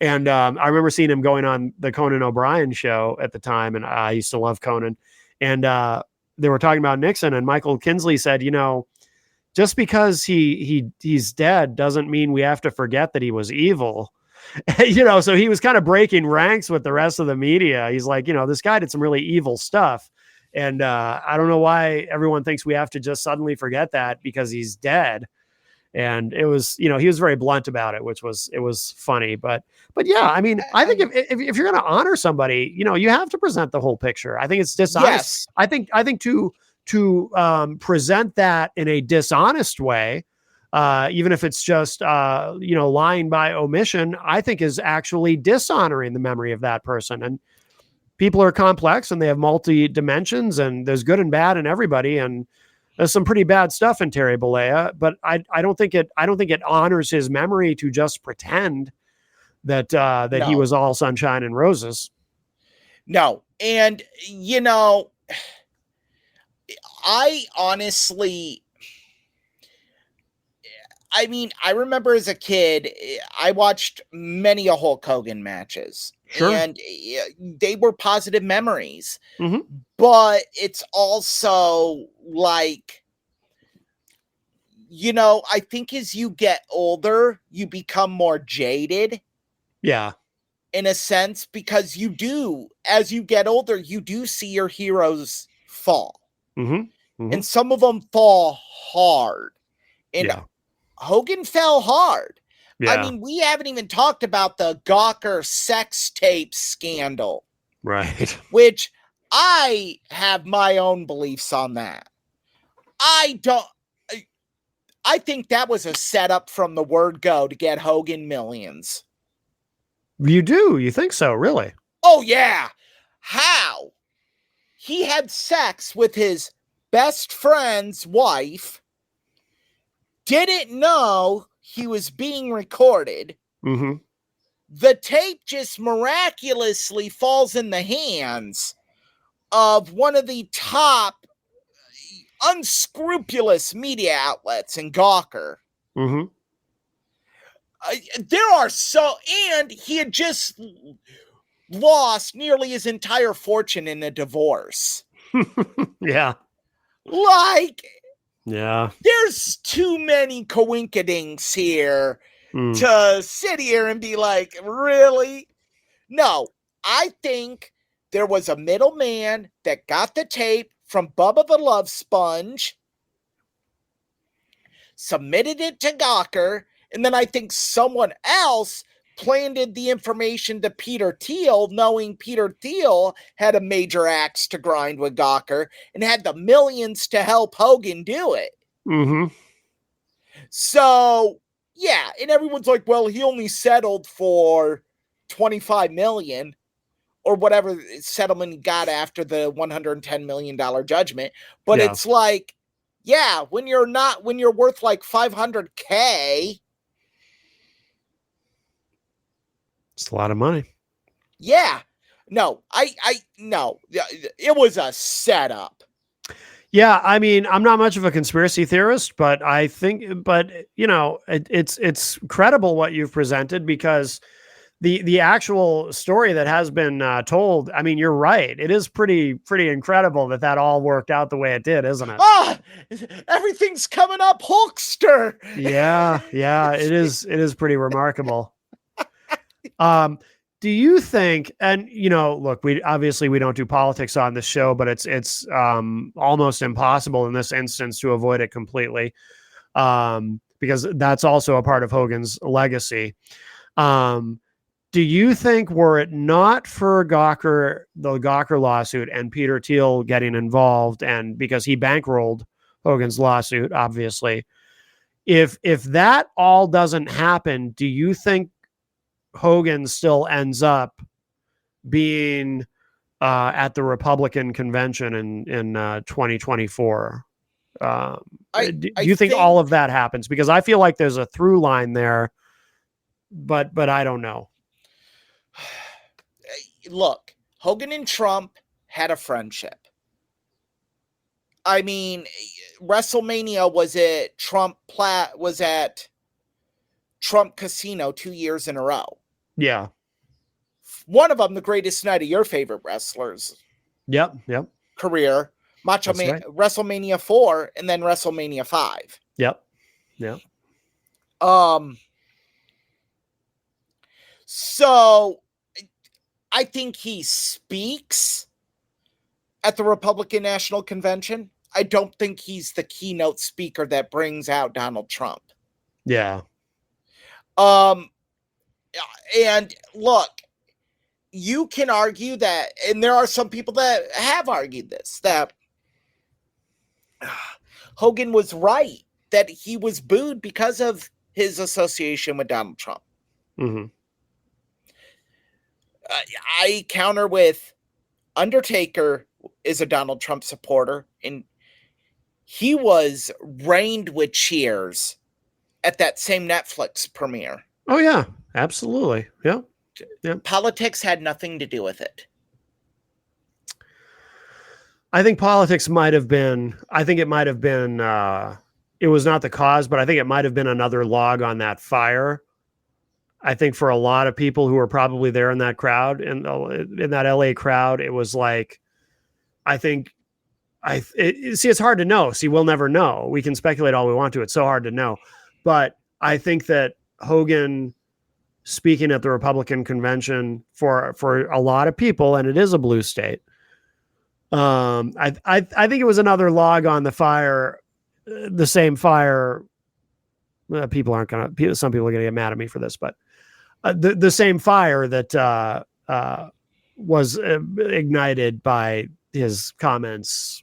C: And I remember seeing him going on the Conan O'Brien show at the time. And I used to love Conan. And they were talking about Nixon, and Michael Kinsley said, just because he's dead doesn't mean we have to forget that he was evil. So he was kind of breaking ranks with the rest of the media. He's like, this guy did some really evil stuff. And I don't know why everyone thinks we have to just suddenly forget that because he's dead. And it was, he was very blunt about it, it was funny. But yeah, I mean, I think if you're going to honor somebody, you have to present the whole picture. I think it's dishonest.
D: Yes.
C: I think to present that in a dishonest way, even if it's just, lying by omission, I think is actually dishonoring the memory of that person. And people are complex and they have multi dimensions, and there's good and bad in everybody. And there's some pretty bad stuff in Terry Bollea, but I don't think it honors his memory to just pretend that
D: No.
C: he was all sunshine and roses.
D: No. And, I honestly, I remember as a kid, I watched many a Hulk Hogan matches.
C: Sure.
D: And they were positive memories.
C: Mm-hmm.
D: But it's also like, I think as you get older, you become more jaded.
C: Yeah.
D: In a sense, because as you get older, you do see your heroes fall.
C: Mm-hmm. Mm-hmm.
D: And some of them fall hard. And Hogan fell hard.
C: Yeah.
D: I mean, we haven't even talked about the Gawker sex tape scandal.
C: Right.
D: Which I have my own beliefs on that. I think that was a setup from the word go to get Hogan millions.
C: You do? You think so? Really?
D: Oh, yeah. How? He had sex with his best friend's wife, didn't know he was being recorded.
C: Mm-hmm.
D: The tape just miraculously falls in the hands of one of the top unscrupulous media outlets in Gawker.
C: Mm-hmm.
D: And he had just lost nearly his entire fortune in a divorce.
C: Yeah.
D: Yeah. There's too many coinkydinks here
C: Mm.
D: to sit here and be like, really? No, I think there was a middleman that got the tape from Bubba the Love Sponge, submitted it to Gawker, and then I think someone else planted the information to Peter Thiel, knowing Peter Thiel had a major axe to grind with Gawker and had the millions to help Hogan do it.
C: Mm-hmm.
D: So, yeah, and everyone's like, well, he only settled for $25 million or whatever settlement he got after the $110 million judgment. But it's like, yeah, when you're worth like $500K.
C: It's a lot of money.
D: Yeah. No, no, it was a setup.
C: Yeah, I mean, I'm not much of a conspiracy theorist, but I think, it's credible what you've presented, because the actual story that has been told, I mean, you're right. It is pretty incredible that all worked out the way it did, isn't it?
D: Ah, everything's coming up Hulkster.
C: Yeah, it is pretty remarkable. Do you think, and look, we don't do politics on this show, but it's almost impossible in this instance to avoid it completely, because that's also a part of Hogan's legacy. Do you think, were it not for the Gawker lawsuit and Peter Thiel getting involved, and because he bankrolled Hogan's lawsuit, obviously, if that all doesn't happen, do you think Hogan still ends up being at the Republican convention in 2024? Do you think all of that happens? Because I feel like there's a through line there, but I don't know.
D: Look, Hogan and Trump had a friendship. I mean, WrestleMania was at Trump Casino 2 years in a row.
C: Yeah.
D: One of them, the greatest night of your favorite wrestlers.
C: Yep.
D: Career, right. WrestleMania 4 and then WrestleMania 5.
C: Yep.
D: So I think he speaks at the Republican National Convention. I don't think he's the keynote speaker that brings out Donald Trump.
C: Yeah.
D: And look, you can argue that, and there are some people that have argued this, that Hogan was right, that he was booed because of his association with Donald Trump.
C: Mm-hmm.
D: I counter with Undertaker is a Donald Trump supporter, and he was rained with cheers at that same Netflix premiere.
C: Oh yeah, absolutely. Yeah.
D: Politics had nothing to do with it.
C: I think politics might have been, it was not the cause, but I think it might have been another log on that fire. I think for a lot of people who were probably there in that crowd, in that LA crowd, it was like, it's hard to know. See, we'll never know. We can speculate all we want to. It's so hard to know. But I think that Hogan speaking at the Republican convention for a lot of people, and it is a blue state. I think it was another log on the fire, the same fire. Some people are going to get mad at me for this, but the same fire that was ignited by his comments.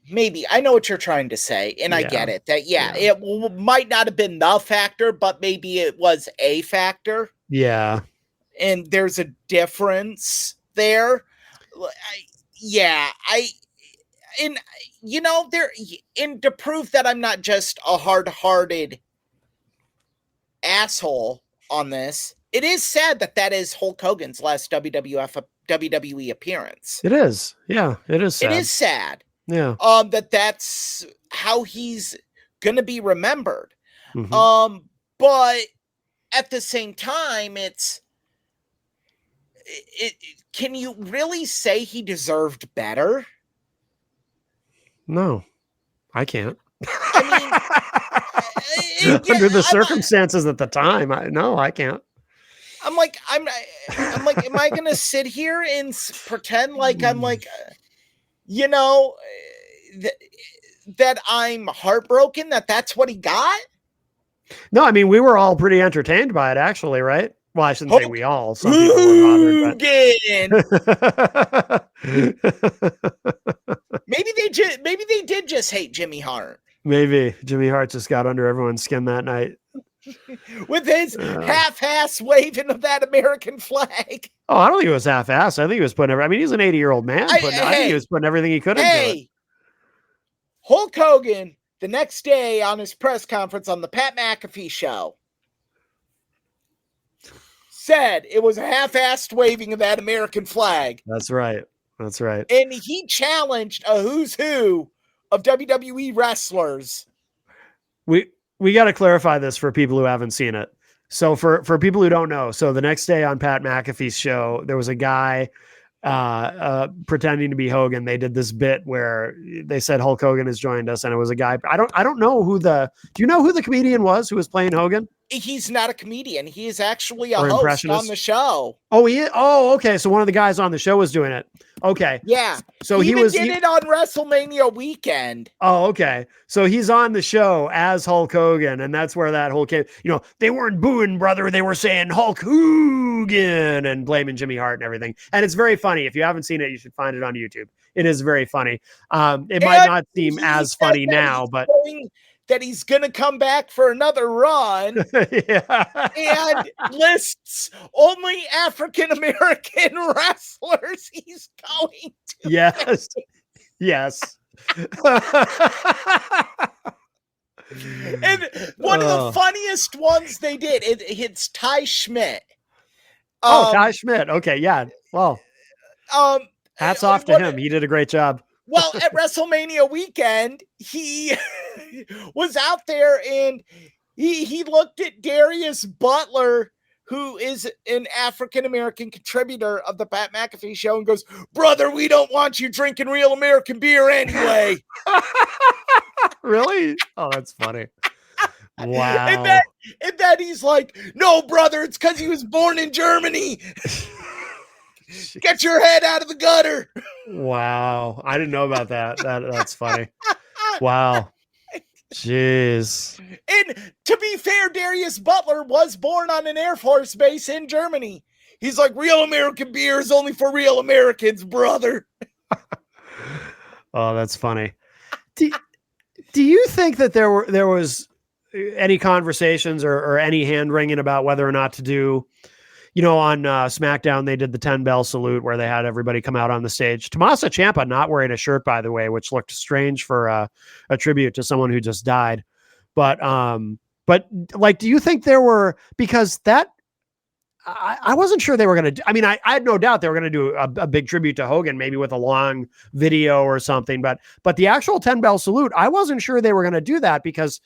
C: Maybe I know what you're trying to say, and I get it. That it might not have been the factor, but maybe it was a factor. Yeah, and there's a difference there. To prove that I'm not just a hard-hearted asshole on this, it is sad that is Hulk Hogan's last WWE appearance. It is. Yeah, it is sad. It is sad. Yeah. That's how he's gonna be remembered. Mm-hmm. But at the same time, can you really say he deserved better? No, I can't. I mean, under the circumstances at the time, I can't. I'm like, am I gonna sit here and pretend like I'm like, that I'm heartbroken that that's what he got? No, I mean, we were all pretty entertained by it, actually, right? Well, I shouldn't say we all. Some people were bothered, but... maybe they did just hate Jimmy Hart. Maybe Jimmy Hart just got under everyone's skin that night with his half-ass waving of that American flag. Oh, I don't think it was half-ass. I think he was putting he's an 80-year-old man. I think he was putting everything he could into it. Hulk Hogan, the next day on his press conference on the Pat McAfee show, said it was a half-assed waving of that American flag. That's right. And he challenged a who's who of WWE wrestlers. We got to clarify this for people who haven't seen it. So for people who don't know, so the next day on Pat McAfee's show, there was a guy pretending to be Hogan. They did this bit where they said Hulk Hogan has joined us, and it was a guy. I don't know do you know who the comedian was who was playing Hogan? He's not a comedian. He is actually a host on the show. Oh, he is? Oh, okay. So one of the guys on the show was doing it. Okay. Yeah. So he did it on WrestleMania weekend. Oh, okay. So he's on the show as Hulk Hogan, and that's where that whole came. They weren't booing, brother. They were saying Hulk Hogan and blaming Jimmy Hart and everything. And it's very funny. If you haven't seen it, you should find it on YouTube. It is very funny. It might not seem as funny now, but that he's going to come back for another run. And lists only African-American wrestlers he's going to. Yes.
D: And one of the funniest ones they did, it's Ty Schmidt.
C: Ty Schmidt. Okay, yeah. Well, hats off to him. He did a great job.
D: Well, at WrestleMania weekend, he was out there and he looked at Darius Butler, who is an African-American contributor of the Pat McAfee show, and goes, "Brother, we don't want you drinking real American beer anyway."
C: Really? Oh, that's funny. Wow.
D: And then he's like, "No, brother, it's because he was born in Germany. Get your head out of the gutter."
C: Wow. I didn't know about that. That's funny. Wow. Jeez.
D: And to be fair, Darius Butler was born on an Air Force base in Germany. He's like, "Real American beer is only for real Americans, brother."
C: Oh, that's funny. Do you think that there was any conversations or any hand wringing about whether or not to do, on SmackDown, they did the 10 bell salute where they had everybody come out on the stage. Tommaso Ciampa not wearing a shirt, by the way, which looked strange for a tribute to someone who just died. But like, do you think there were, because that, I wasn't sure they were going to, I mean, I had no doubt they were going to do a big tribute to Hogan, maybe with a long video or something, but the actual 10 bell salute, I wasn't sure they were going to do that, because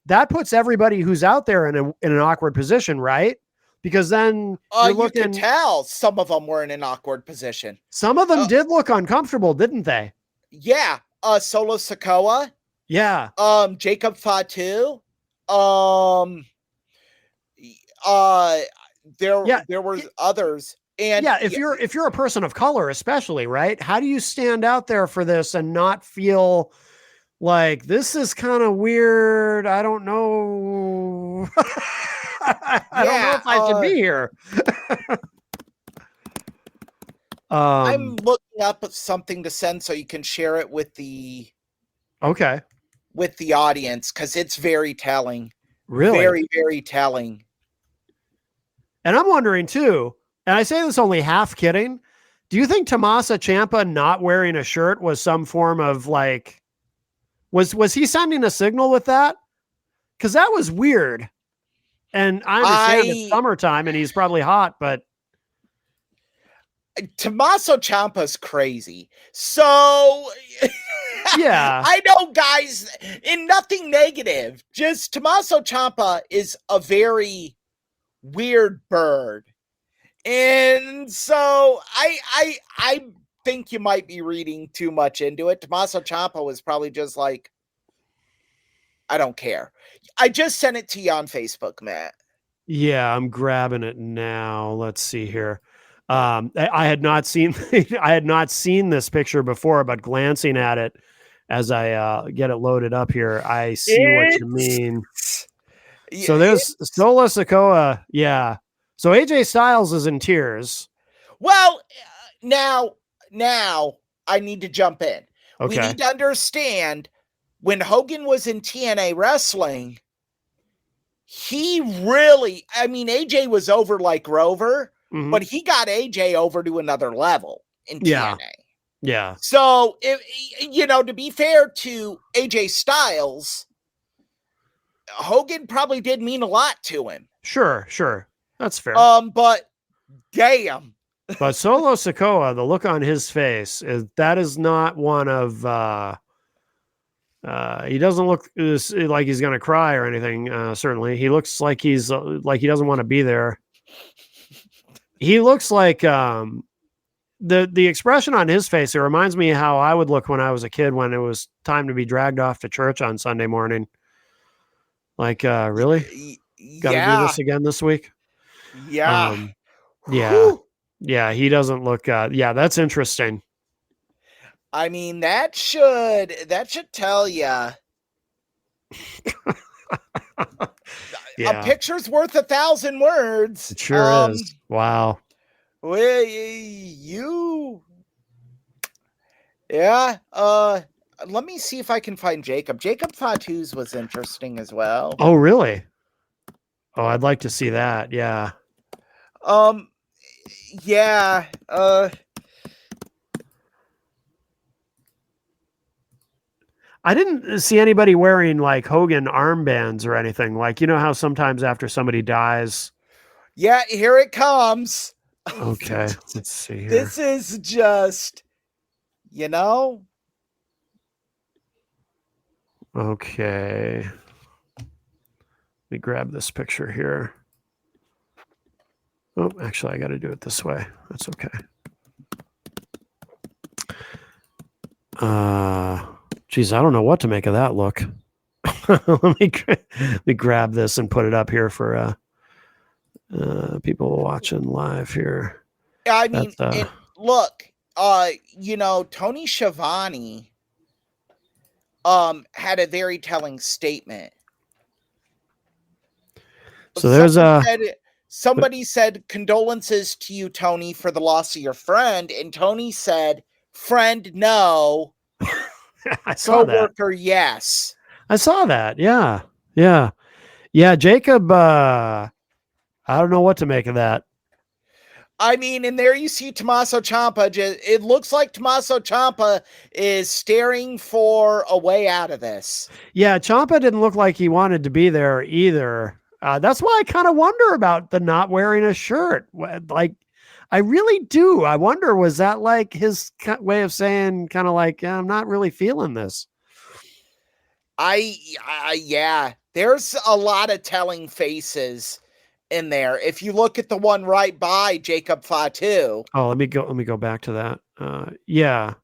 C: that puts everybody who's out there in an awkward position, right? Because then
D: you could tell some of them were in an awkward position.
C: Some of them did look uncomfortable, didn't they?
D: Yeah. Solo Sikoa.
C: Yeah.
D: Jacob Fatu. There were others. And
C: yeah, if you're a person of color, especially, right? How do you stand out there for this and not feel like this is kind of weird? I don't know. I don't know if I should be here.
D: I'm looking up something to send so you can share it with the audience, because it's very telling.
C: Really?
D: Very, very telling.
C: And I'm wondering too, and I say this only half kidding, do you think Tommaso Ciampa not wearing a shirt was some form of like, was he sending a signal with that? Because that was weird. And I understand it's summertime and he's probably hot, but
D: Tommaso Ciampa's crazy. So
C: yeah,
D: I know, guys, in nothing negative, just Tommaso Ciampa is a very weird bird. And so I think you might be reading too much into it. Tommaso Ciampa was probably just like, I don't care. I just sent it to you on Facebook, Matt.
C: Yeah, I'm grabbing it now. Let's see here. I had not seen this picture before, but glancing at it as I get it loaded up here, I see what you mean. So there's Solo Sikoa. Yeah. So AJ Styles is in tears.
D: Well, now I need to jump in.
C: Okay.
D: We need to understand, when Hogan was in TNA wrestling, he really, I mean, AJ was over like Rover, but he got AJ over to another level in TNA.
C: Yeah.
D: So, to be fair to AJ Styles, Hogan probably did mean a lot to him.
C: Sure. That's fair.
D: But damn.
C: But Solo Sikoa, the look on his face is not one of, he doesn't look like he's going to cry or anything. Certainly he looks like he's like, he doesn't want to be there. He looks like, the expression on his face, it reminds me how I would look when I was a kid, when it was time to be dragged off to church on Sunday morning. Like, really? Got to do this again this week?
D: Yeah.
C: Yeah. He doesn't look, that's interesting.
D: I mean, that should tell you. A picture's worth 1,000 words.
C: It sure is. Wow.
D: Well, let me see if I can find Jacob. Jacob Fatu's was interesting as well.
C: Oh, really? Oh, I'd like to see that. Yeah.
D: Yeah.
C: I didn't see anybody wearing like Hogan armbands or anything. Like, you know how sometimes after somebody dies.
D: Yeah, here it comes.
C: Okay, let's see here.
D: This is just, you know.
C: Okay. Let me grab this picture here. Oh, actually, I got to do it this way. That's okay. Geez, I don't know what to make of that look. let me grab this and put it up here for people watching live here.
D: I mean, look, Tony Schiavone had a very telling statement.
C: So there's
D: somebody said condolences to you, Tony, for the loss of your friend, and Tony said, "Friend, no."
C: I saw
D: Coworker,
C: that.
D: yes.
C: I saw that. Yeah. Jacob. I don't know what to make of that.
D: I mean, and there you see Tommaso Ciampa. It looks like Tommaso Ciampa is staring for a way out of this.
C: Yeah, Ciampa didn't look like he wanted to be there either. That's why I kind of wonder about the not wearing a shirt. Like, I really do. I wonder, was that like his way of saying kind of like, I'm not really feeling this?
D: Yeah, there's a lot of telling faces in there. If you look at the one right by Jacob Fatu.
C: Oh, let me go back to that. Yeah.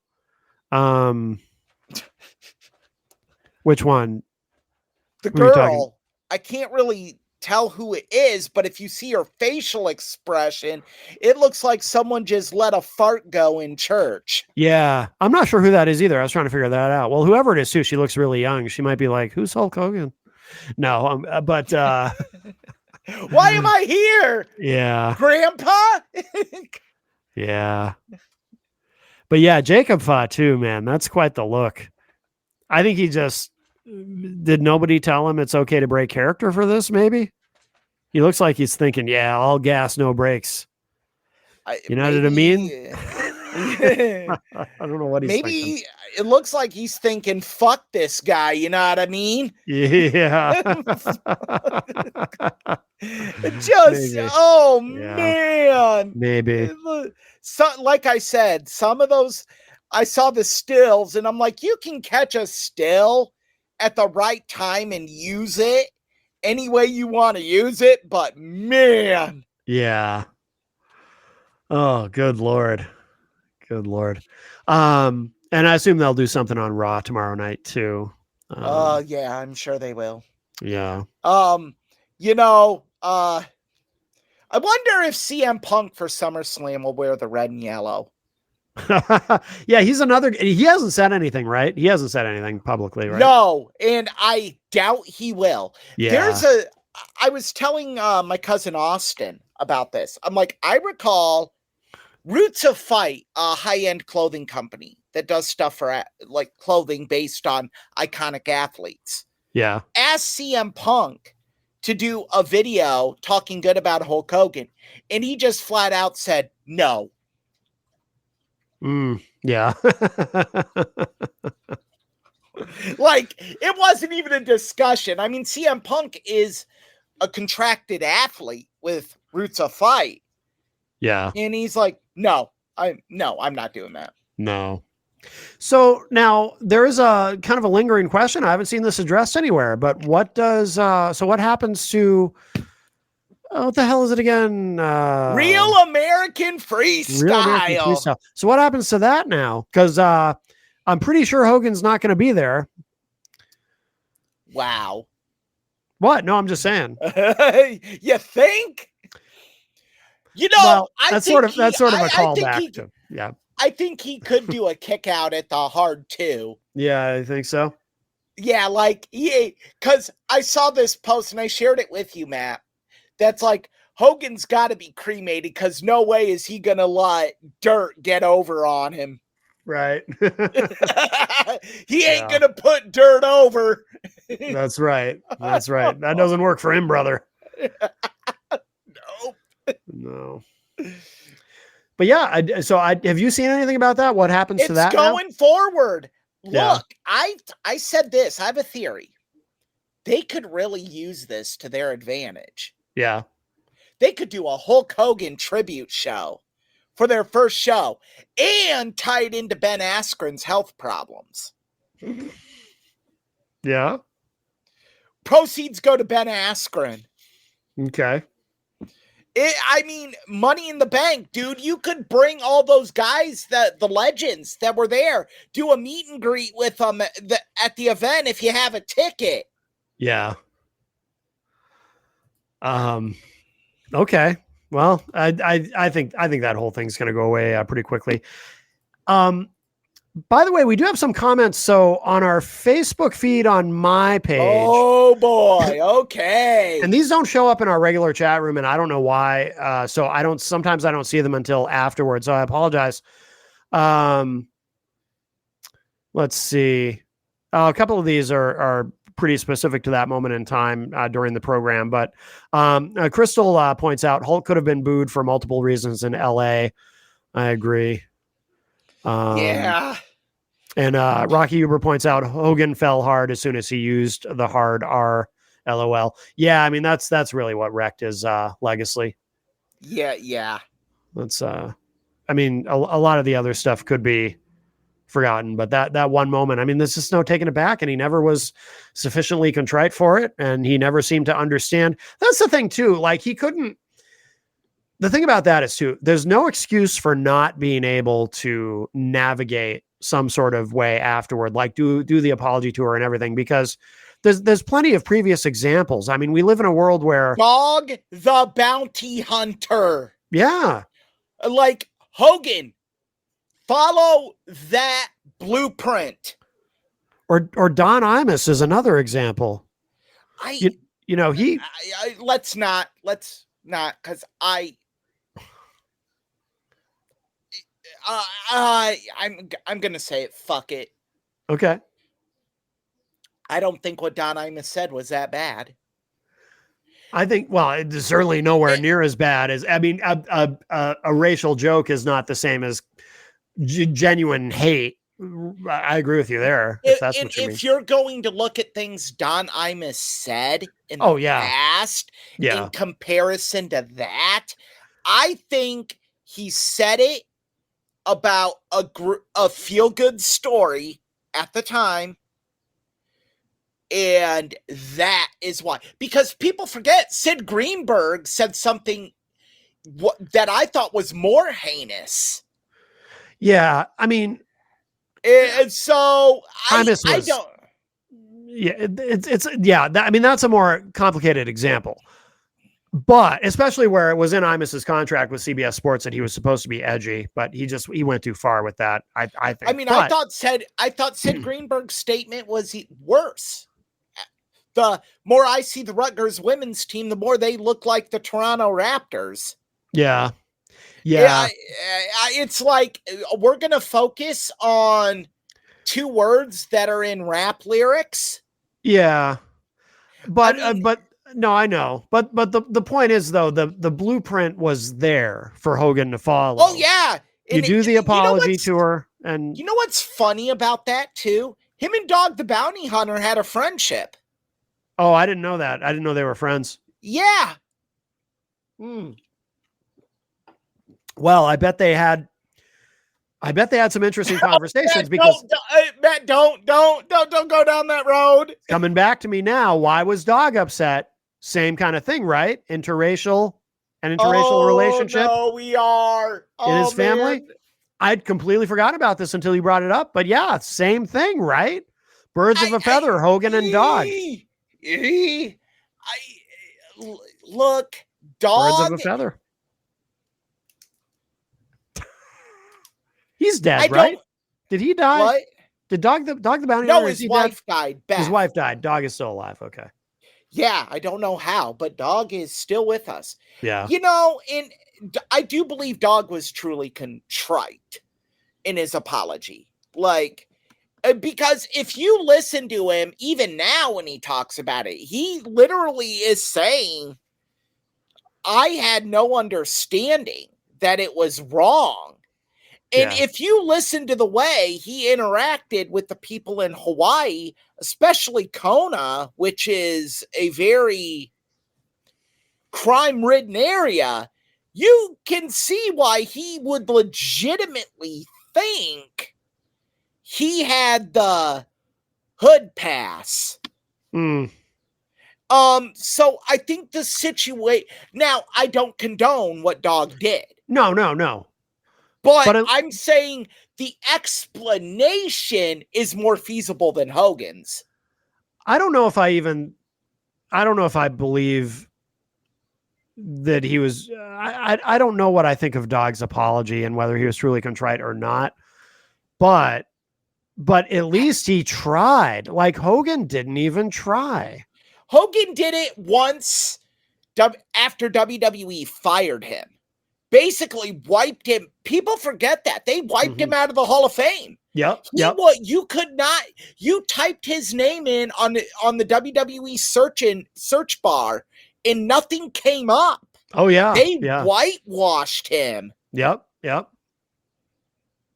C: Which one?
D: The girl. I can't really tell who it is, but if you see her facial expression, it looks like someone just let a fart go in church.
C: Yeah, I'm not sure who that is either. I was trying to figure that out. Well, whoever it is too, she looks really young. She might be like, who's Hulk Hogan? No, but
D: why am I here?
C: Yeah,
D: Grandpa.
C: Yeah, but yeah, Jacob Fatu, man, that's quite the look. I think he just did. Nobody tell him it's okay to break character for this? Maybe he looks like he's thinking, yeah, all gas, no brakes. You know what I mean? I don't know what he's thinking.
D: It looks like he's thinking, fuck this guy. You know what I mean?
C: Yeah.
D: Man.
C: Maybe.
D: So, like I said, some of those, I saw the stills and I'm like, you can catch a still at the right time and use it any way you want to use it. But man.
C: Yeah. Oh, good Lord. Good Lord. And I assume they'll do something on Raw tomorrow night too.
D: Yeah, I'm sure they will.
C: Yeah.
D: I wonder if CM Punk for SummerSlam will wear the red and yellow.
C: Yeah, he hasn't said anything, right? He hasn't said anything publicly, right?
D: No, and I doubt he will.
C: Yeah.
D: I was telling my cousin Austin about this. I'm like, I recall Roots of Fight, a high-end clothing company that does stuff for like clothing based on iconic athletes.
C: Yeah.
D: Asked CM Punk to do a video talking good about Hulk Hogan, and he just flat out said no.
C: Yeah.
D: Like, it wasn't even a discussion. I mean, CM Punk is a contracted athlete with Roots of Fight.
C: Yeah.
D: And he's like, no, I'm not doing that.
C: No. So now there is a kind of a lingering question. I haven't seen this addressed anywhere, but what happens to, what the hell is it again?
D: Real American Freestyle.
C: So what happens to that now? Because I'm pretty sure Hogan's not going to be there.
D: Wow.
C: What? No, I'm just saying.
D: You think?
C: Well, that's sort of a callback to, yeah.
D: I think he could do a kick out at the hard 2.
C: Yeah, I think so.
D: Yeah, because I saw this post and I shared it with you, Matt. That's like, Hogan's got to be cremated because no way is he going to let dirt get over on him.
C: Right.
D: He ain't going to put dirt over.
C: That's right. That's right. That doesn't work for him, brother. No. But yeah, have you seen anything about that? What happens to that?
D: It's going forward.
C: Yeah.
D: Look, I said this. I have a theory. They could really use this to their advantage.
C: Yeah.
D: They could do a Hulk Hogan tribute show for their first show and tie it into Ben Askren's health problems.
C: Yeah.
D: Proceeds go to Ben Askren.
C: Okay.
D: I mean, Money in the Bank, dude. You could bring all those guys, the legends that were there, do a meet and greet with them at the event if you have a ticket.
C: Yeah. Okay. Well, I think that whole thing's going to go away pretty quickly. By the way, we do have some comments. So on our Facebook feed on my page.
D: Oh boy. Okay.
C: And these don't show up in our regular chat room, and I don't know why. So sometimes I don't see them until afterwards. So I apologize. Let's see. A couple of these are pretty specific to that moment in time during the program. But Crystal points out Hulk could have been booed for multiple reasons in LA. I agree.
D: Yeah.
C: And Rocky Uber points out Hogan fell hard as soon as he used the hard R. LOL. Yeah, I mean that's really what wrecked his legacy.
D: Yeah.
C: That's I mean a lot of the other stuff could be forgotten, but that one moment, I mean, there's just no taking it back, and he never was sufficiently contrite for it, and he never seemed to understand. That's the thing too. Like he couldn't. The thing about that is too, there's no excuse for not being able to navigate some sort of way afterward, like do the apology tour and everything, because there's plenty of previous examples. I mean, we live in a world where
D: Dog the Bounty Hunter.
C: Yeah.
D: Like Hogan, follow that blueprint.
C: Or Don Imus is another example.
D: Let's not, because I'm gonna say it. Fuck it.
C: Okay.
D: I don't think what Don Imus said was that bad.
C: I think, well, it's certainly nowhere near as bad as, I mean, a racial joke is not the same as genuine hate. I agree with you there. If that's what you mean.
D: If you're going to look at things Don Imus said in the past, in comparison to that, I think he said it about a feel-good story at the time. And that is why. Because people forget, Sid Greenberg said something that I thought was more heinous.
C: Yeah, I mean...
D: And so, I don't...
C: Yeah, I mean, that's a more complicated example. But especially where it was in Imus's contract with CBS Sports that he was supposed to be edgy, but he went too far with that. I think.
D: I mean, I thought Sid Greenberg's statement was worse. The more I see the Rutgers women's team, the more they look like the Toronto Raptors.
C: Yeah.
D: It's like we're gonna focus on two words that are in rap lyrics.
C: Yeah, but no, I know. But the point is though, the blueprint was there for Hogan to follow.
D: Oh yeah,
C: you do the apology tour, and
D: you know what's funny about that too? Him and Dog the Bounty Hunter had a friendship.
C: Oh, I didn't know that. I didn't know they were friends.
D: Yeah.
C: Well, I bet they had some interesting conversations because
D: Matt, don't go down that road.
C: Coming back to me now, why was Dog upset? Same kind of thing, right? Interracial relationship.
D: No, we are
C: in his family. Man. I'd completely forgot about this until you brought it up. But yeah, same thing, right? Birds of a feather, Hogan and Dog.
D: Look, Dog.
C: Birds of a feather. He's dead, right? Did he die?
D: What?
C: Did Dog the Bounty?
D: No, his wife died.
C: His wife died. Dog is still alive. Okay.
D: Yeah, I don't know how, but Dog is still with us.
C: Yeah.
D: You know, and I do believe Dog was truly contrite in his apology. Like, because if you listen to him, even now when he talks about it, he literally is saying, I had no understanding that it was wrong. And
C: Yeah.
D: if you listen to the way he interacted with the people in Hawaii, especially Kona, which is a very crime-ridden area, you can see why he would legitimately think he had the hood pass.
C: Mm.
D: So I think the situation, now I don't condone what Dog did.
C: No.
D: But
C: But
D: I'm saying the explanation is more feasible than Hogan's.
C: I don't know if I believe that he was, I don't know what I think of Dog's apology and whether he was truly contrite or not, but at least he tried. Like Hogan didn't even try.
D: Hogan did it once after WWE fired him. Basically wiped him. People forget that. They wiped him out of the Hall of Fame.
C: Yep.
D: You could not, you typed his name in on the WWE search bar and nothing came up.
C: Oh yeah.
D: They
C: Yeah.
D: whitewashed him.
C: Yep.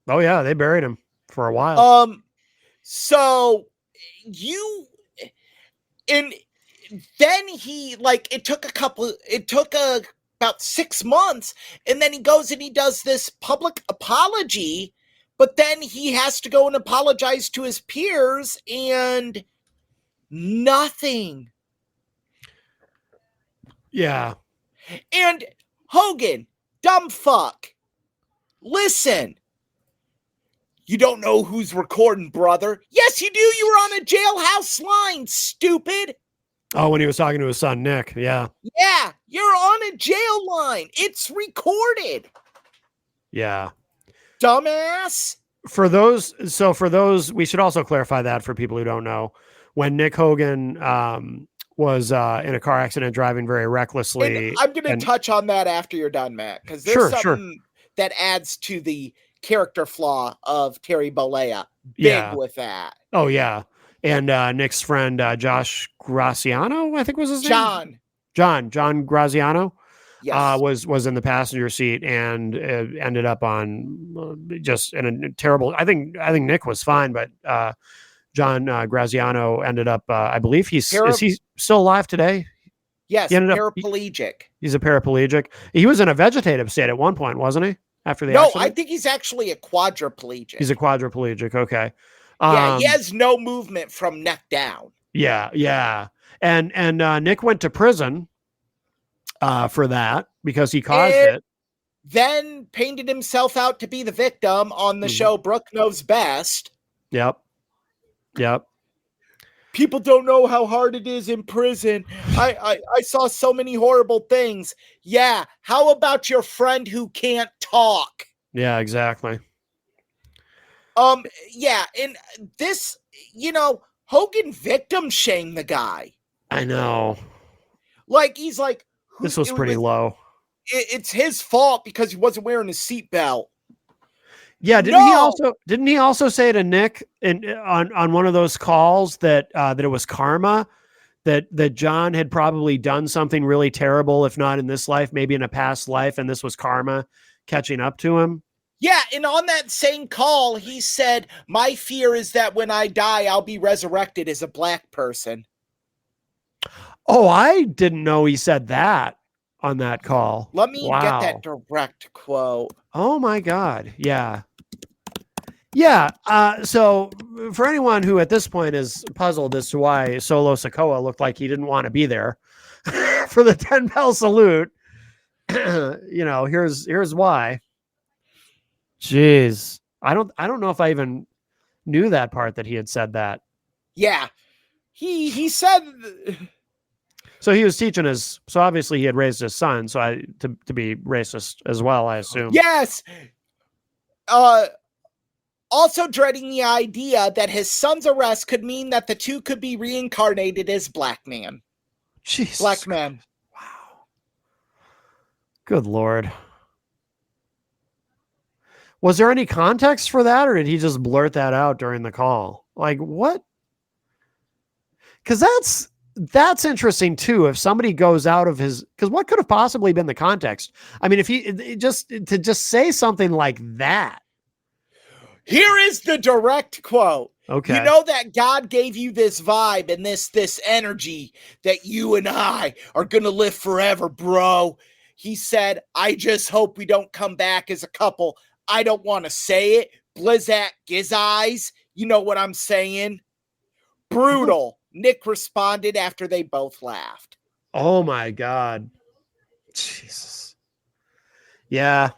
C: Oh yeah, they buried him for a while.
D: So and then he, like, it took about 6 months, and then he goes and he does this public apology, but then he has to go and apologize to his peers and nothing.
C: Yeah.
D: And Hogan, dumb fuck. Listen. You don't know who's recording, brother. Yes, you do. You were on a jailhouse line, stupid.
C: Oh, when he was talking to his son, Nick. Yeah.
D: Yeah, you're on a jail line. It's recorded.
C: Yeah.
D: Dumbass.
C: For those, we should also clarify that for people who don't know. When Nick Hogan was in a car accident driving very recklessly.
D: And I'm going to touch on that after you're done, Matt, because there's something that adds to the character flaw of Terry Bollea. Big with that.
C: Oh, yeah. And Nick's friend, Josh Graziano, I think was his name? John Graziano.
D: Yes.
C: Was in the passenger seat and ended up on just in a terrible. I think Nick was fine, but John Graziano ended up. I believe is he still alive today?
D: Yes, paraplegic.
C: He's a paraplegic. He was in a vegetative state at one point, wasn't he? After the accident?
D: I think he's actually a quadriplegic.
C: He's a quadriplegic. Okay.
D: Yeah, he has no movement from neck down.
C: Yeah. And Nick went to prison for that because he caused it.
D: Then painted himself out to be the victim on the show Brooke Knows Best.
C: Yep.
D: People don't know how hard it is in prison. I saw so many horrible things. Yeah. How about your friend who can't talk?
C: Yeah, exactly.
D: Yeah. And this, Hogan victim shamed the guy.
C: I know.
D: Like, he's like,
C: this was pretty low.
D: It's his fault because he wasn't wearing his seatbelt.
C: Yeah, didn't he also say to Nick on one of those calls that it was karma, that John had probably done something really terrible, if not in this life, maybe in a past life, and this was karma catching up to him?
D: Yeah, and on that same call, he said, "My fear is that when I die, I'll be resurrected as a black person."
C: Oh, I didn't know he said that on that call.
D: Let me get that direct quote.
C: Oh my God. Yeah. So for anyone who at this point is puzzled as to why Solo Sikoa looked like he didn't want to be there for the 10 bell salute, here's why. Jeez. I don't know if I even knew that part, that he had said that.
D: Yeah. He said.
C: So he was teaching so obviously he had raised his son, so to be racist as well, I assume.
D: Yes. Also dreading the idea that his son's arrest could mean that the two could be reincarnated as black man.
C: Jesus.
D: Black man.
C: Wow. Good Lord. Was there any context for that, or did he just blurt that out during the call? Like, what? Because that's interesting too. If somebody goes out of because what could have possibly been the context? I mean, if he just say something like that,
D: Here is the direct quote.
C: Okay.
D: You know that God gave you this vibe and this energy that you and I are going to live forever, bro. He said, I just hope we don't come back as a couple. I don't want to say it. Blizzak Gizeyes. You know what I'm saying? Brutal. Nick responded after they both laughed.
C: Oh my God. Jesus. Yeah.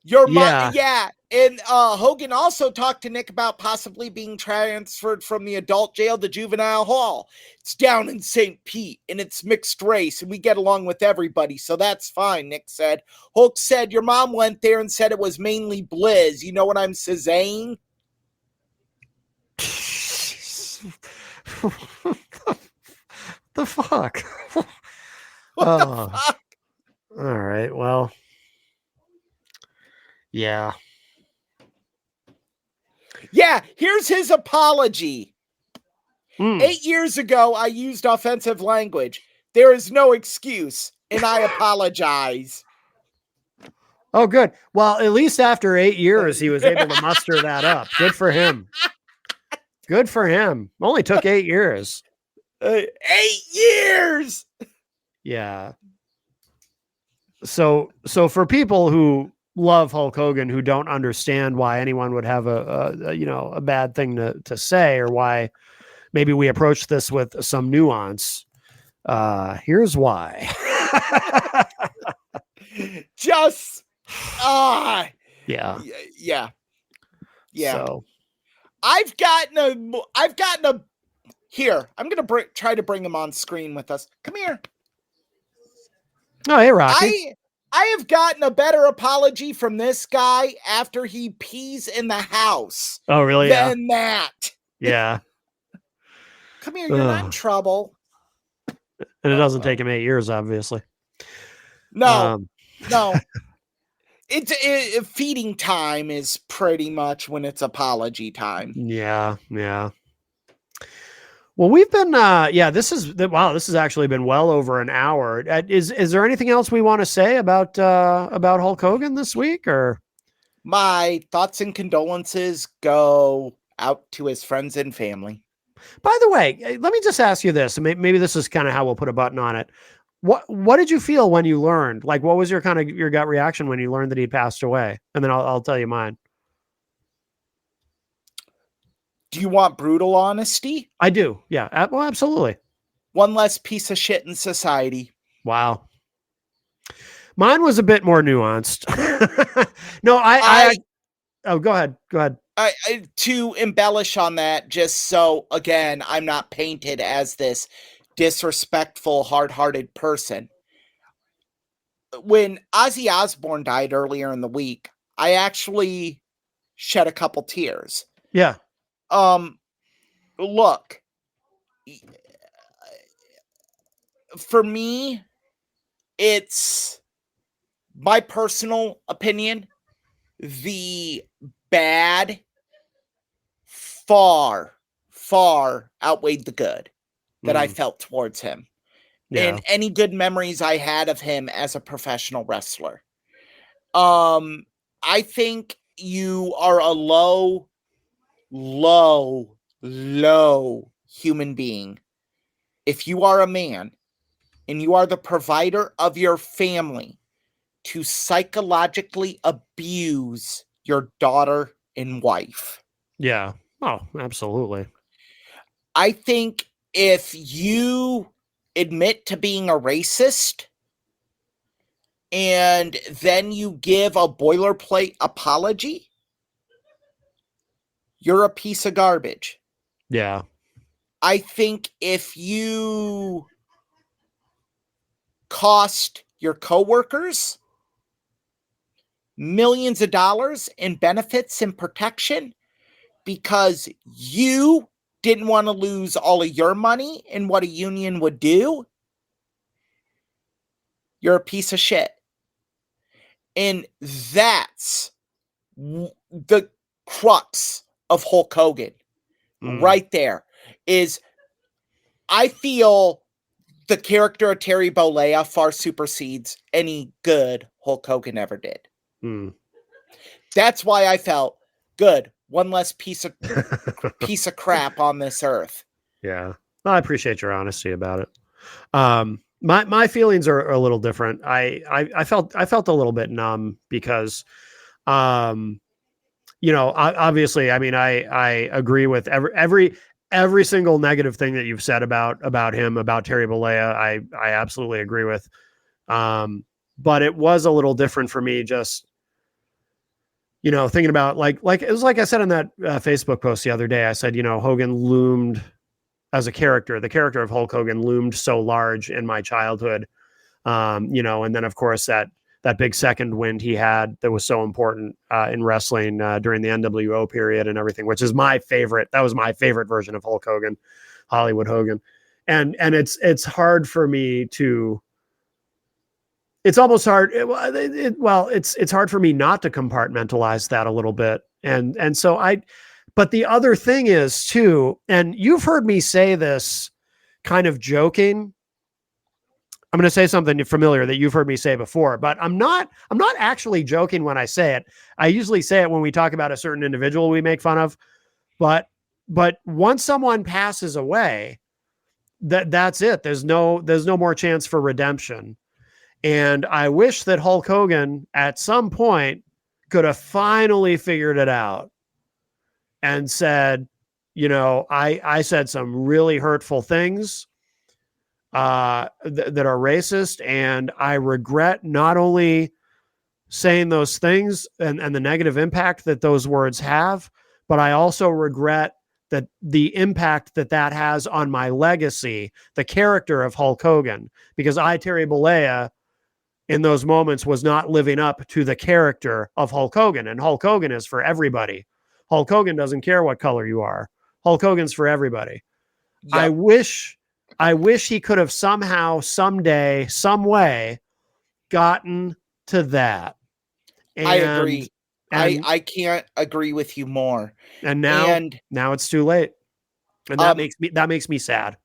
D: Yeah. And Hogan also talked to Nick about possibly being transferred from the adult jail to juvenile hall. It's down in St. Pete and it's mixed race and we get along with everybody. So that's fine, Nick said. Hulk said, your mom went there and said it was mainly Blizz. You know what I'm saying?
C: The fuck?
D: What the fuck?
C: All right. Well, yeah.
D: Yeah, here's his apology. 8 years ago, I used offensive language. There is no excuse, and I apologize.
C: Oh, good. Well, at least after 8 years, he was able to muster that up. Good for him. Good for him. Only took 8 years.
D: 8 years.
C: Yeah. So for people who love Hulk Hogan, who don't understand why anyone would have a bad thing to say, or why maybe we approach this with some nuance. Here's why.
D: Just
C: yeah.
D: So I've gotten a here. I'm gonna try to bring him on screen with us. Come here.
C: Oh, hey, Rocky.
D: I have gotten a better apology from this guy after he pees in the house.
C: Oh, really?
D: Than that.
C: Yeah.
D: Come here, you're not in trouble.
C: And it doesn't take him 8 years, obviously.
D: No. Feeding time is pretty much when it's apology time.
C: Yeah. Well, we've been, this has actually been well over an hour. Is there anything else we want to say about Hulk Hogan this week, or?
D: My thoughts and condolences go out to his friends and family.
C: By the way, let me just ask you this. Maybe this is kind of how we'll put a button on it. What did you feel when you learned? Like, what was your gut reaction when you learned that he passed away? And then I'll tell you mine.
D: Do you want brutal honesty?
C: I do. Yeah. Well, absolutely.
D: One less piece of shit in society.
C: Wow. Mine was a bit more nuanced. No, oh, go ahead.
D: To embellish on that, just so, again, I'm not painted as this disrespectful, hard-hearted person. When Ozzy Osbourne died earlier in the week, I actually shed a couple tears.
C: Yeah.
D: Look, for me, it's my personal opinion. The bad far outweighed the good that I felt towards him.
C: Yeah.
D: And any good memories I had of him as a professional wrestler. I think you are a low human being. If you are a man and you are the provider of your family, to psychologically abuse your daughter and wife.
C: Yeah. Oh, absolutely.
D: I think if you admit to being a racist and then you give a boilerplate apology, you're a piece of garbage.
C: Yeah.
D: I think if you cost your coworkers millions of dollars in benefits and protection because you didn't want to lose all of your money in what a union would do, you're a piece of shit. And that's the crux of Hulk Hogan. Right there is, I feel the character of Terry Bollea far supersedes any good Hulk Hogan ever did. That's why I felt good. One less piece of crap on this earth.
C: Yeah. Well, I appreciate your honesty about it. My feelings are a little different. I felt a little bit numb because, obviously, I mean, I agree with every single negative thing that you've said about him, about Terry Bollea. I absolutely agree with. But it was a little different for me, just, thinking about like it was like I said in that Facebook post the other day. I said, Hogan loomed as a character. The character of Hulk Hogan loomed so large in my childhood. And then of course that big second wind he had that was so important in wrestling during the NWO period and everything, which is my favorite. That was my favorite version of Hulk Hogan, Hollywood Hogan. And it's hard for me to, it's almost hard. It's hard for me not to compartmentalize that a little bit. And so but the other thing is too, and you've heard me say this kind of joking. I'm going to say something familiar that you've heard me say before, but I'm not actually joking when I say it. I usually say it when we talk about a certain individual we make fun of, but once someone passes away, that's it. There's no more chance for redemption. And I wish that Hulk Hogan at some point could have finally figured it out and said, I said some really hurtful things that are racist, and I regret not only saying those things and the negative impact that those words have, but I also regret that the impact that has on my legacy, the character of Hulk Hogan, because Terry Bollea, in those moments was not living up to the character of Hulk Hogan. And Hulk Hogan is for everybody. Hulk Hogan doesn't care what color you are. Hulk Hogan's for everybody. Yep. I wish he could have somehow, someday, some way gotten to that. And,
D: I agree. I can't agree with you more.
C: And now it's too late. And that makes me sad.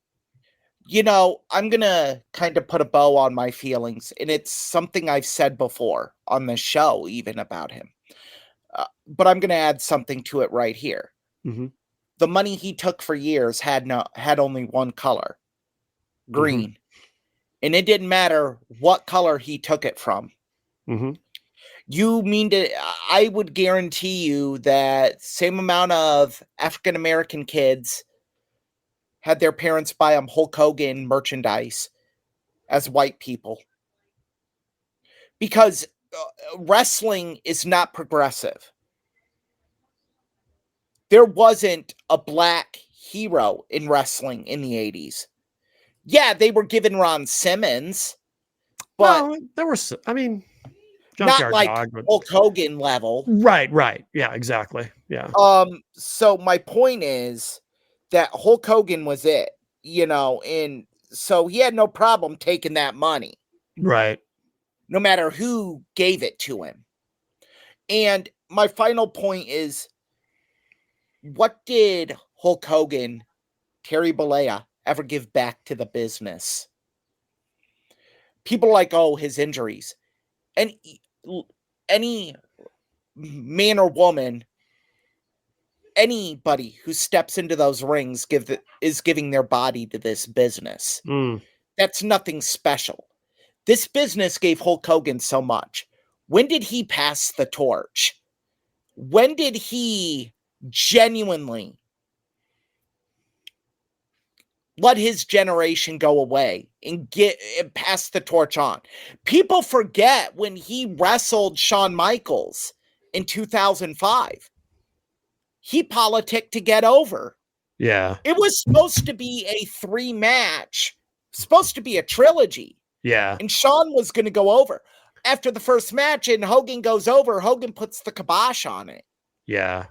D: I'm going to kind of put a bow on my feelings, and it's something I've said before on the show, even about him. But I'm going to add something to it right here.
C: Mm-hmm.
D: The money he took for years had only one color, green. Mm-hmm. And it didn't matter what color he took it from.
C: Mm-hmm.
D: I would guarantee you that same amount of African-American kids had their parents buy them Hulk Hogan merchandise as white people. Because wrestling is not progressive. There wasn't a black hero in wrestling in the 80s. Yeah, they were given Ron Simmons, but
C: there were,
D: not like Hulk Hogan level.
C: Right. Yeah, exactly. Yeah.
D: So my point is that Hulk Hogan was it, and so he had no problem taking that money.
C: Right.
D: No matter who gave it to him. And my final point is, what did Hulk Hogan, Terry Bollea, ever give back to the business? People are like, his injuries. And any man or woman, anybody who steps into those rings is giving their body to this business. That's nothing special. This business gave Hulk Hogan so much. When did he pass the torch? When did he genuinely let his generation go away and pass the torch on? People forget when he wrestled Shawn Michaels in 2005. He politicked to get over.
C: Yeah.
D: It was supposed to be a 3-match, supposed to be a trilogy.
C: Yeah.
D: And Shawn was going to go over. After the first match and Hogan goes over, Hogan puts the kibosh on it.
C: Yeah.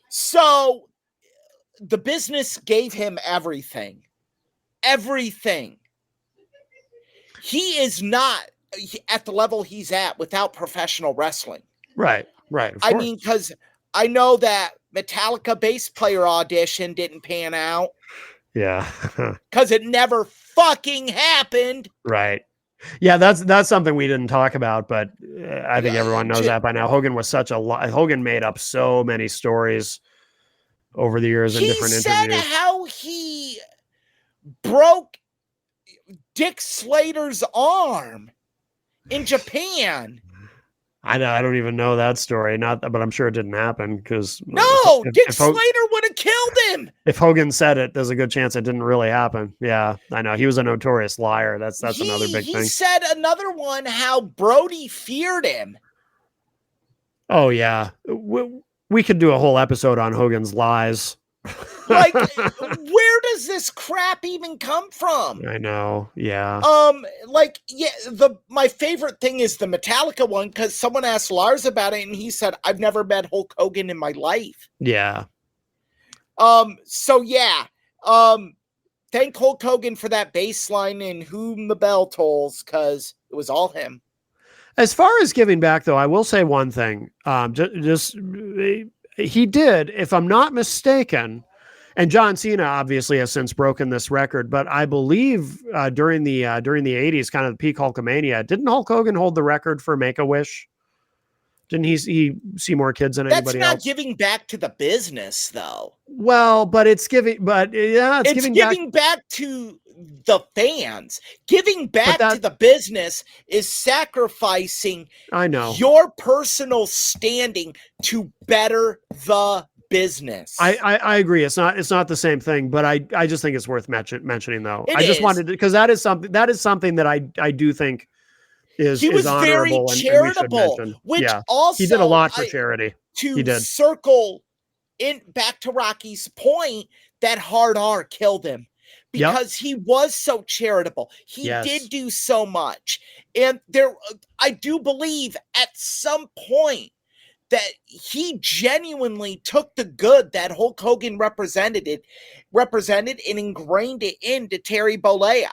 D: So the business gave him everything. Everything. He is not at the level he's at without professional wrestling.
C: Right.
D: I mean, because I know that Metallica bass player audition didn't pan out.
C: Yeah.
D: Because it never fucking happened.
C: Right. Yeah, that's something we didn't talk about, but I think everyone knows
D: J-
C: that by now. Hogan was such a lot. Hogan made up so many stories over the years in
D: He
C: different
D: said
C: interviews.
D: how he broke Dick Slater's arm in Japan.
C: I know. I don't even know that story. Not, but I'm sure it didn't happen because
D: No, Dick Slater would have killed him.
C: if Hogan said it, there's a good chance it didn't really happen. Yeah, I know. He was a notorious liar. That's another big
D: He
C: thing.
D: said another one how Brody feared him.
C: Oh yeah, we could do a whole episode on Hogan's lies.
D: Like, where does this crap even come from?
C: I know. Yeah.
D: Like, yeah, my favorite thing is the Metallica one because someone asked Lars about it and he said, "I've never met Hulk Hogan in my life."
C: Yeah.
D: So yeah. Thank Hulk Hogan for that bass line in Whom the Bell Tolls, because it was all him.
C: As far as giving back, though, I will say one thing. He did, if I'm not mistaken, and John Cena obviously has since broken this record, but I believe during the 80s, kind of the peak Hulkamania, didn't Hulk Hogan hold the record for Make-A-Wish? Didn't he see more kids than anybody else?
D: That's not giving back to the business, though.
C: Well, but it's giving back
D: to the fans. Giving back to the business is sacrificing
C: I know
D: your personal standing to better the business.
C: I agree. It's not the same thing, but I just think it's worth mentioning though. Just wanted to, because that is something that I do think
D: he was very charitable, which also
C: he did a lot for charity.
D: To circle in back to Rocky's point, that hard R killed him because he was so charitable. He did do so much, and I do believe at some point that he genuinely took the good that Hulk Hogan represented and ingrained it into Terry Bollea.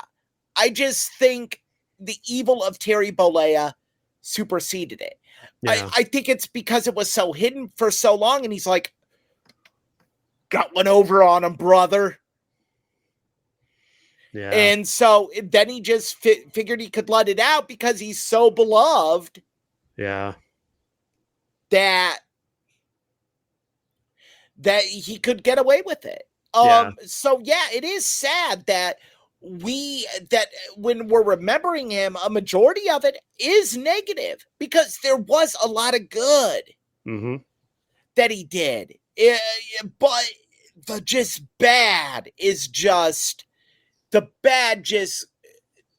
D: I just think the evil of Terry Bollea superseded it. Yeah. I think it's because it was so hidden for so long, and he's like, got one over on him, brother. Yeah. And so then he just figured he could let it out because he's so beloved.
C: Yeah.
D: That he could get away with it. So yeah, it is sad that when we're remembering him, a majority of it is negative because there was a lot of good that he did. But the just bad is just, the bad just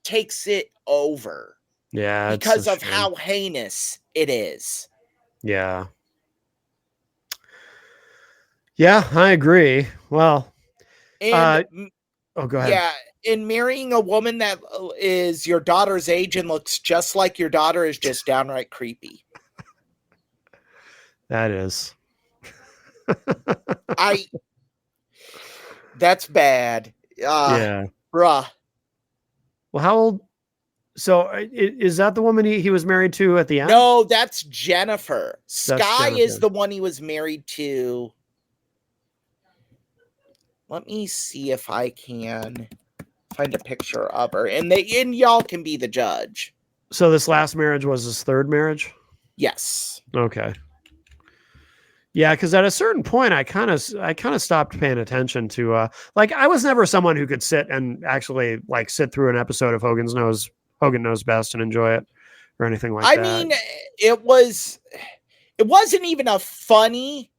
D: takes it over.
C: Yeah.
D: Because of how heinous it is.
C: Yeah. Yeah, I agree. Well,
D: and
C: go ahead.
D: Yeah. And marrying a woman that is your daughter's age and looks just like your daughter is just downright creepy.
C: That is.
D: That's bad.
C: Yeah.
D: Bruh.
C: Well, how old? So is that the woman he was married to at the end?
D: No, that's Jennifer. Sky is the one he was married to. Let me see if I can find a picture of her, and y'all can be the judge.
C: So this last marriage was his third marriage?
D: Yes.
C: Okay. Yeah, because at a certain point, I kind of stopped paying attention to I was never someone who could sit and actually sit through an episode of Hogan Knows Best and enjoy it or anything like that.
D: I mean, it wasn't even a funny,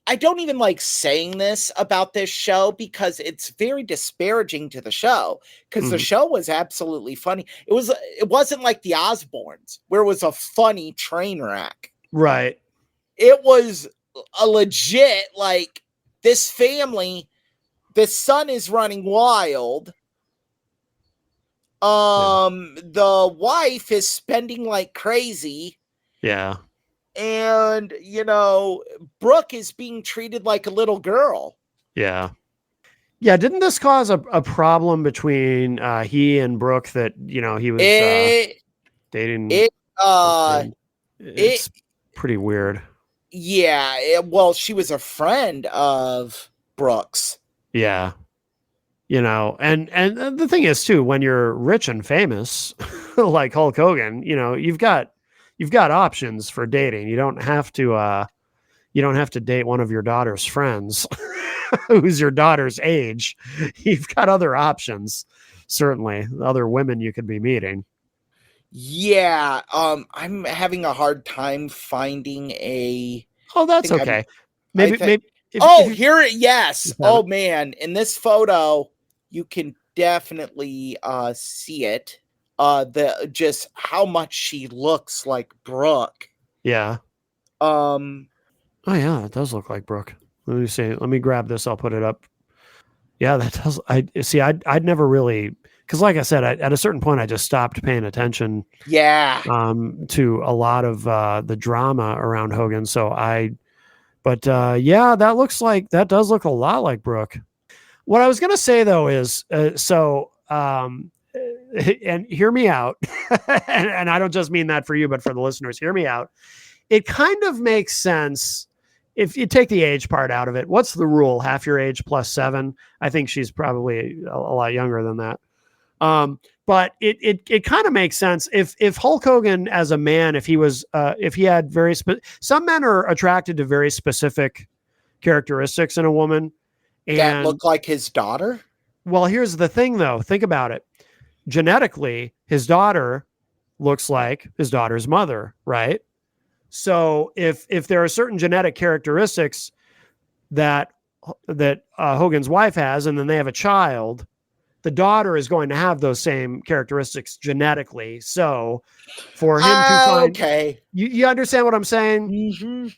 D: I don't even like saying this about this show because it's very disparaging to the show, because the show was absolutely funny. It wasn't like the Osbournes where it was a funny train wreck.
C: Right.
D: It was a legit, this family, the son is running wild. The wife is spending like crazy.
C: Yeah.
D: And, Brooke is being treated like a little girl.
C: Yeah. Yeah. Didn't this cause a problem between he and Brooke that, he was dating? It's pretty weird.
D: Yeah. She was a friend of Brooke's.
C: Yeah. and the thing is too, when you're rich and famous, like Hulk Hogan, you've got options for dating. You don't have to date one of your daughter's friends who's your daughter's age. You've got other options, certainly, other women you could be meeting.
D: Yeah, I'm having a hard time finding a.
C: Oh, that's okay. Maybe.
D: Here it. Yes. Oh man, in this photo, you can definitely see it. Just how much she looks like Brooke.
C: Yeah. Oh yeah, it does look like Brooke. Let me see. Let me grab this. I'll put it up. Yeah, that does. I'd never really, because like I said, at a certain point, I just stopped paying attention.
D: Yeah.
C: To a lot of the drama around Hogan. Yeah, that does look a lot like Brooke. What I was going to say though is, and hear me out, and I don't just mean that for you, but for the listeners, hear me out. It kind of makes sense if you take the age part out of it. What's the rule? Half your age plus 7. I think she's probably a lot younger than that. But it kind of makes sense if Hulk Hogan as a man, if he had some men are attracted to very specific characteristics in a woman. And
D: that look like his daughter.
C: Well, here's the thing though. Think about it. Genetically, his daughter looks like his daughter's mother, right? So if there are certain genetic characteristics that Hogan's wife has, and then they have a child, the daughter is going to have those same characteristics genetically. So for him to find,
D: okay,
C: you understand what I'm saying?
D: Mm-hmm.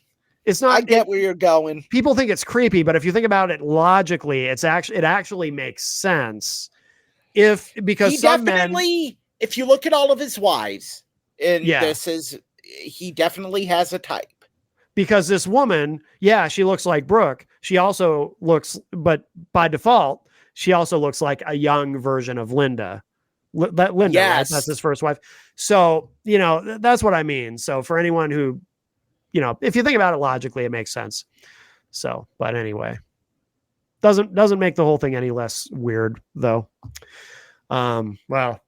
C: It's not.
D: I get where you're going.
C: People think it's creepy, but if you think about it logically, it actually makes sense. Because some men,
D: if you look at all of his wives, and he definitely has a type.
C: Because this woman, yeah, she looks like Brooke. She also looks, but by default, she also looks like a young version of Linda. Linda, yes. Right? That's his first wife. So, that's what I mean. So for anyone who, if you think about it logically, it makes sense. So, but anyway, doesn't make the whole thing any less weird though. Well, all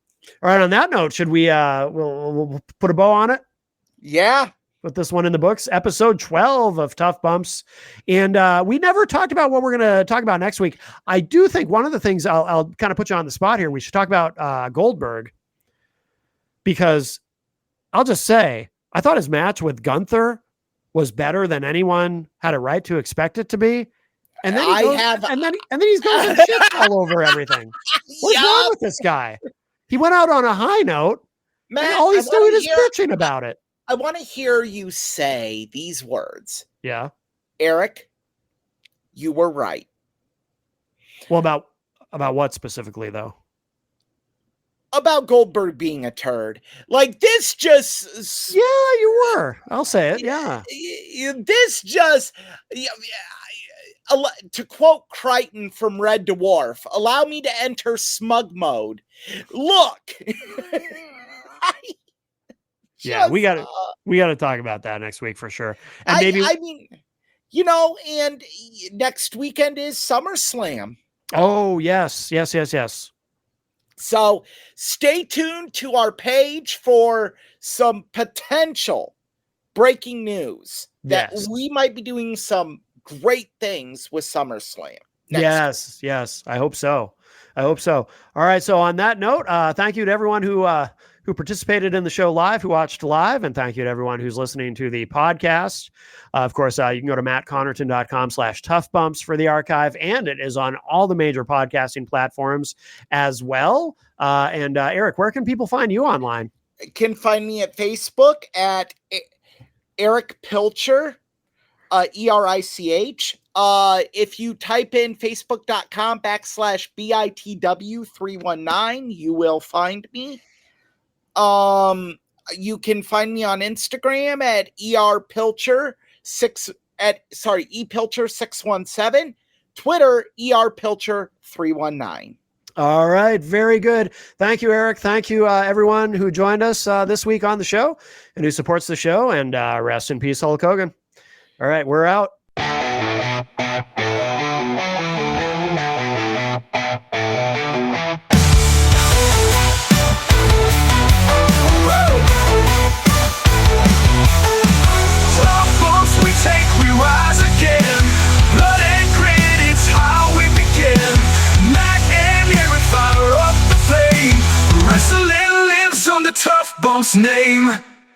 C: right. On that note, should we, we'll put a bow on it?
D: Yeah.
C: Put this one in the books, episode 12 of Tough Bumps. And we never talked about what we're going to talk about next week. I do think one of the things I'll kind of put you on the spot here. We should talk about Goldberg, because I'll just say, I thought his match with Gunther was better than anyone had a right to expect it to be. And then he's going to shit all over everything. What's wrong with this guy? He went out on a high note,
D: Matt,
C: and all he's doing is bitching about it.
D: I want to hear you say these words.
C: Yeah.
D: Eric, you were right.
C: Well, about what specifically, though?
D: About Goldberg being a turd. Like, this just...
C: Yeah, you were. I'll say it, yeah.
D: This just... To quote Crichton from Red Dwarf, allow me to enter smug mode. Look!
C: Yeah, we got to talk about that next week for sure. And
D: and next weekend is SummerSlam.
C: Oh, yes.
D: So stay tuned to our page for some potential breaking news that we might be doing some great things with SummerSlam.
C: Yes. I hope so. All right. So on that note, thank you to everyone who participated in the show live, who watched live, and thank you to everyone who's listening to the podcast. Of course, you can go to mattconnerton.com/toughbumps for the archive, and it is on all the major podcasting platforms as well. And Eric, where can people find you online?
D: You can find me at Facebook at Eric Pilcher, ERICH. If you type in facebook.com/BITW319, you will find me. You can find me on Instagram at epilcher617, Twitter erpilcher319.
C: All right, very good. Thank you, Eric. Thank you, everyone who joined us this week on the show and who supports the show. And rest in peace, Hulk Hogan. All right, we're out.
E: false name.